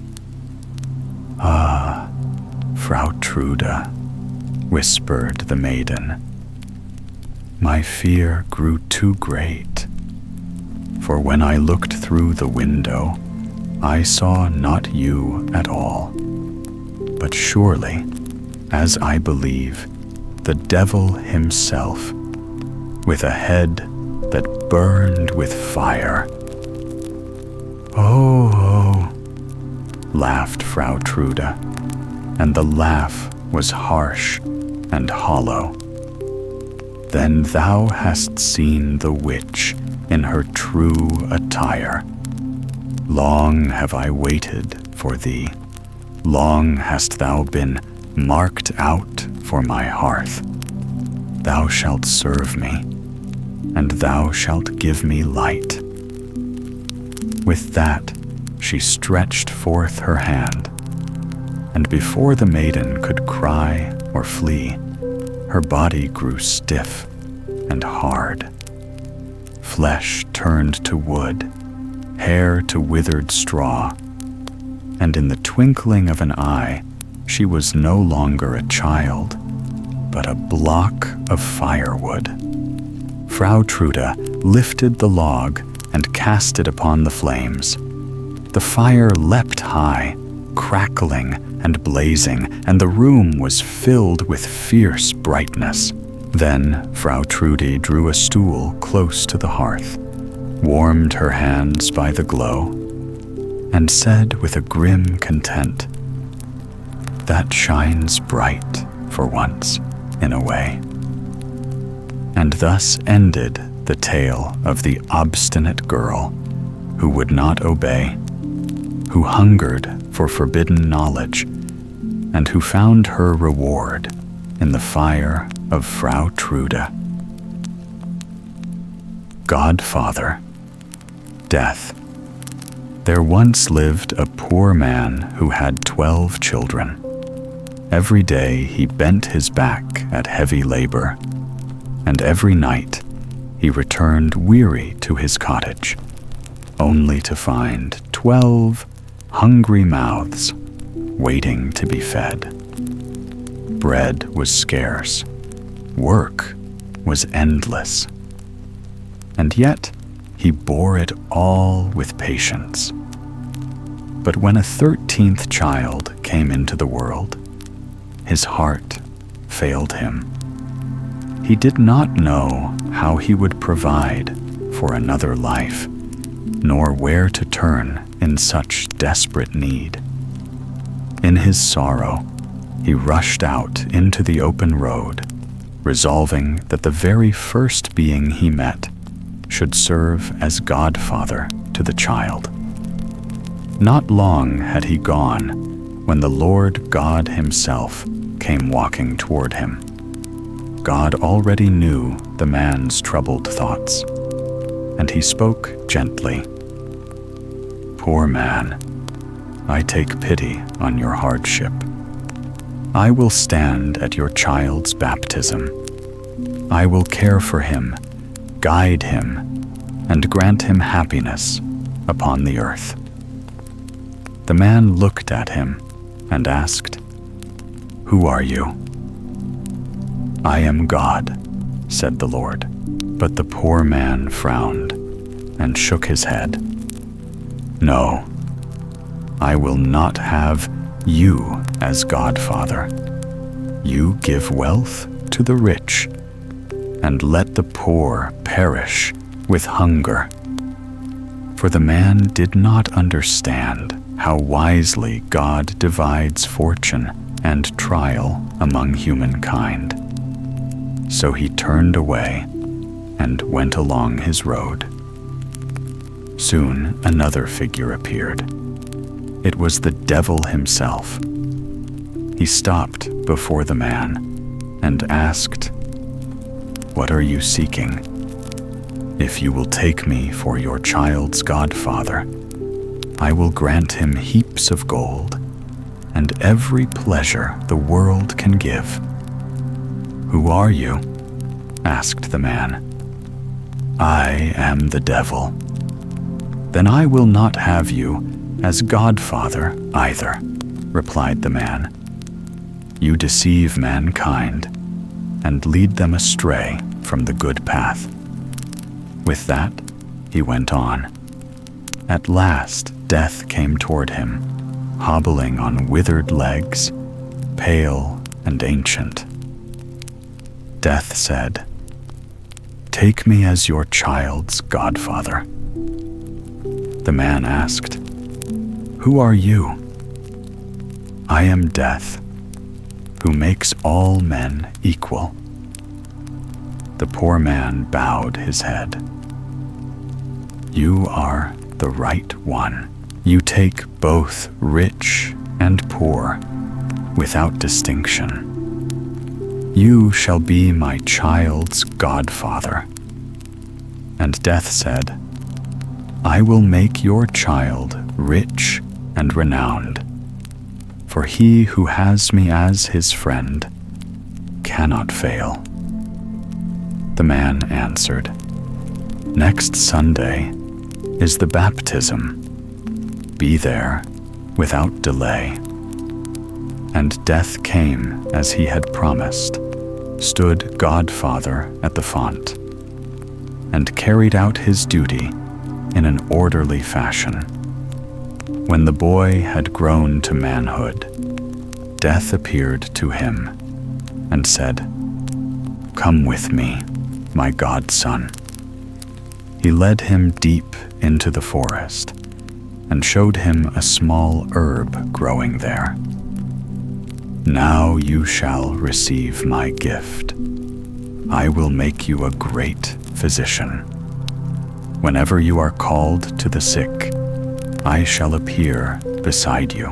"Ah, Frau Trude," whispered the maiden, "my fear grew too great, for when I looked through the window, I saw not you at all, but surely, as I believe, the devil himself, with a head that burned with fire." "Oh, oh," laughed Frau Trude, and the laugh was harsh and hollow. "Then thou hast seen the witch in her true attire. Long have I waited for thee. Long hast thou been marked out for my hearth. Thou shalt serve me, and thou shalt give me light." With that, she stretched forth her hand, and before the maiden could cry or flee, her body grew stiff and hard. Flesh turned to wood, hair to withered straw, and in the twinkling of an eye, she was no longer a child, but a block of firewood. Frau Trude lifted the log and cast it upon the flames. The fire leapt high, crackling and blazing, and the room was filled with fierce brightness. Then Frau Trude drew a stool close to the hearth, warmed her hands by the glow, and said with a grim content, "That shines bright for once, in a way." And thus ended the tale of the obstinate girl who would not obey, who hungered for forbidden knowledge, and who found her reward in the fire of Frau Trude. Godfather Death. There once lived a poor man who had 12 children. Every day he bent his back at heavy labor, and every night he returned weary to his cottage, only to find 12 hungry mouths waiting to be fed. Bread was scarce, work was endless, and yet he bore it all with patience. But when a 13th child came into the world, his heart failed him. He did not know how he would provide for another life, nor where to turn in such desperate need. In his sorrow, he rushed out into the open road, resolving that the very first being he met should serve as godfather to the child. Not long had he gone when the Lord God himself came walking toward him. God already knew the man's troubled thoughts, and he spoke gently. "Poor man, I take pity on your hardship. I will stand at your child's baptism. I will care for him, guide him, and grant him happiness upon the earth." The man looked at him and asked, Who are you?" "I am God," said the Lord. But the poor man frowned and shook his head. "No, I will not have you as Godfather. You give wealth to the rich, and let the poor perish with hunger." For the man did not understand how wisely God divides fortune and trial among humankind. So he turned away and went along his road. Soon another figure appeared. It was the devil himself. He stopped before the man and asked, "What are you seeking? If you will take me for your child's godfather, I will grant him heaps of gold and every pleasure the world can give." "Who are you?" asked the man. "I am the devil." "Then I will not have you as godfather either," replied the man. "You deceive mankind and lead them astray from the good path." With that, he went on. At last, death came toward him, hobbling on withered legs, pale and ancient. Death said, "Take me as your child's godfather." The man asked, "Who are you?" "I am Death, who makes all men equal." The poor man bowed his head. "You are the right one. You take both rich and poor without distinction. You shall be my child's godfather." And Death said, "I will make your child rich and renowned, for he who has me as his friend cannot fail." The man answered, "Next Sunday is the baptism. Be there without delay." And Death came as he had promised, stood godfather at the font, and carried out his duty in an orderly fashion. When the boy had grown to manhood, Death appeared to him and said, "Come with me, my godson." He led him deep into the forest and showed him a small herb growing there. "Now you shall receive my gift. I will make you a great physician. Whenever you are called to the sick, I shall appear beside you.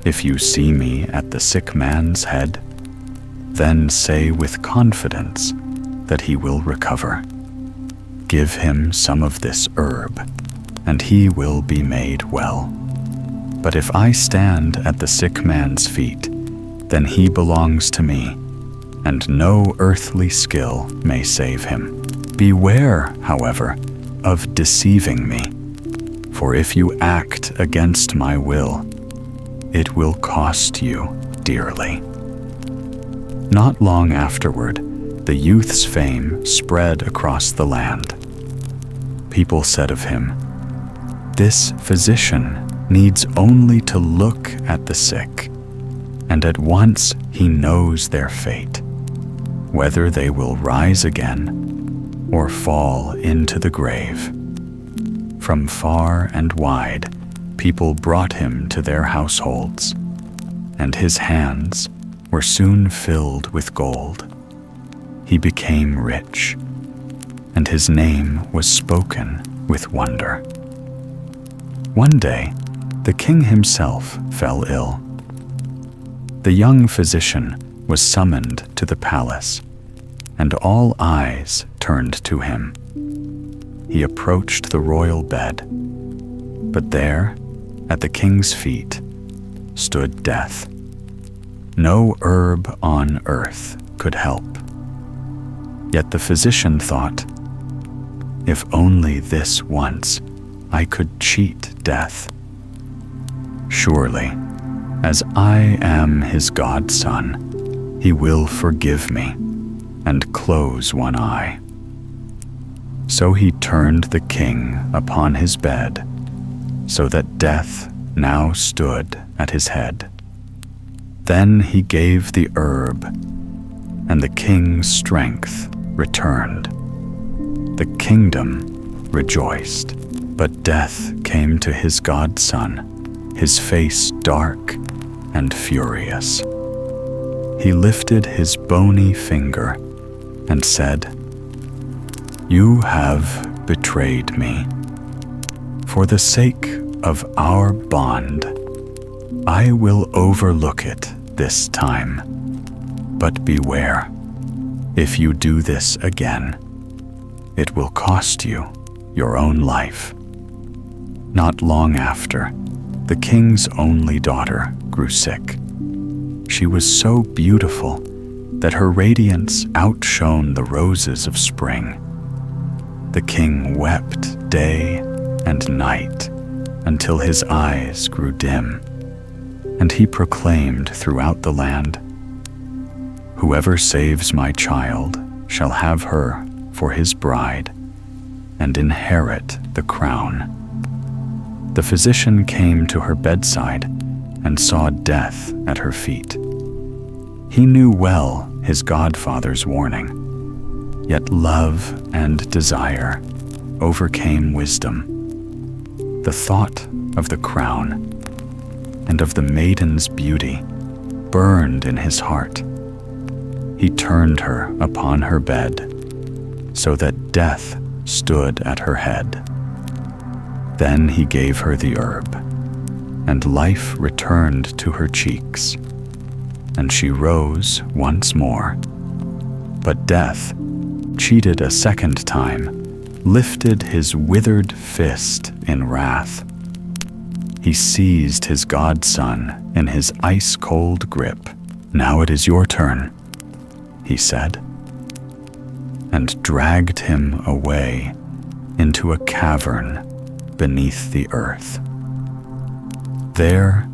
If you see me at the sick man's head, then say with confidence that he will recover. Give him some of this herb, and he will be made well. But if I stand at the sick man's feet, then he belongs to me, and no earthly skill may save him. Beware, however, of deceiving me, for if you act against my will, it will cost you dearly." Not long afterward, the youth's fame spread across the land. People said of him, "This physician needs only to look at the sick, and at once he knows their fate, whether they will rise again or fall into the grave." From far and wide, people brought him to their households, and his hands were soon filled with gold. He became rich, and his name was spoken with wonder. One day, the king himself fell ill. The young physician was summoned to the palace, and all eyes turned to him. He approached the royal bed, but there, at the king's feet, stood Death. No herb on earth could help. Yet the physician thought, "If only this once I could cheat Death. Surely As I am his godson, he will forgive me and close one eye. So he turned the king upon his bed, so that death now stood at his head. Then he gave the herb, and the king's strength returned. The kingdom rejoiced, but death came to his godson, his face dark and furious. He lifted his bony finger and said, "You have betrayed me. For the sake of our bond, I will overlook it this time. But beware, if you do this again, it will cost you your own life." Not long after, the king's only daughter grew sick. She was so beautiful that her radiance outshone the roses of spring. The king wept day and night until his eyes grew dim, and he proclaimed throughout the land, "Whoever saves my child shall have her for his bride and inherit the crown." The physician came to her bedside and saw death at her feet. He knew well his godfather's warning, yet love and desire overcame wisdom. The thought of the crown and of the maiden's beauty burned in his heart. He turned her upon her bed, so that death stood at her head. Then he gave her the herb, and life returned to her cheeks, and she rose once more. But death, cheated a second time, lifted his withered fist in wrath. He seized his godson in his ice-cold grip. "Now it is your turn," he said, and dragged him away into a cavern beneath the earth. There,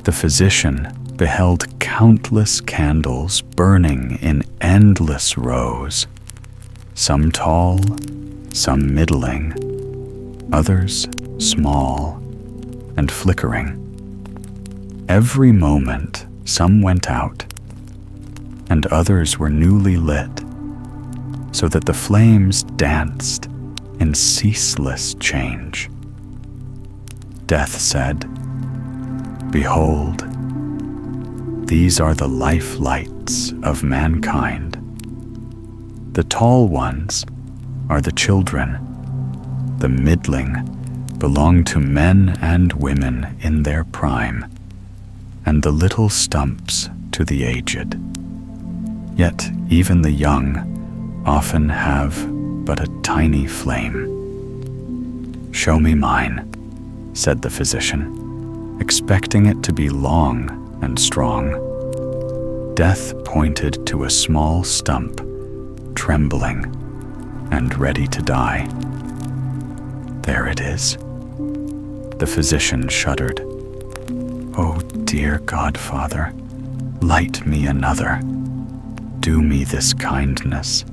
the physician beheld countless candles burning in endless rows, some tall, some middling, others small and flickering. Every moment some went out, and others were newly lit, so that the flames danced in ceaseless change. Death said, "Behold, these are the life lights of mankind. The tall ones are the children, the middling belong to men and women in their prime, and the little stumps to the aged. Yet even the young often have but a tiny flame." "Show me mine," said the physician, expecting it to be long and strong. Death pointed to a small stump, trembling and ready to die. "There it is." The physician shuddered. "Oh, dear godfather, light me another. Do me this kindness,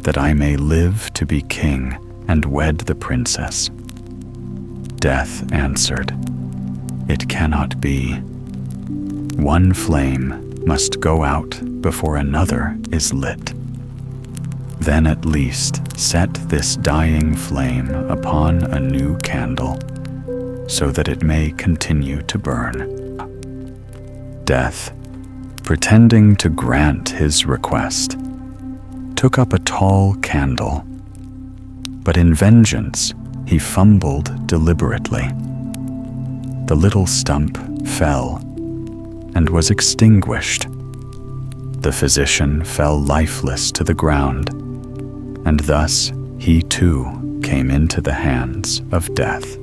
that I may live to be king and wed the princess." Death answered, "It cannot be. One flame must go out before another is lit. Then at least set this dying flame upon a new candle, so that it may continue to burn." Death, pretending to grant his request, took up a tall candle, but in vengeance he fumbled deliberately. The little stump fell and was extinguished. The physician fell lifeless to the ground, and thus he too came into the hands of death.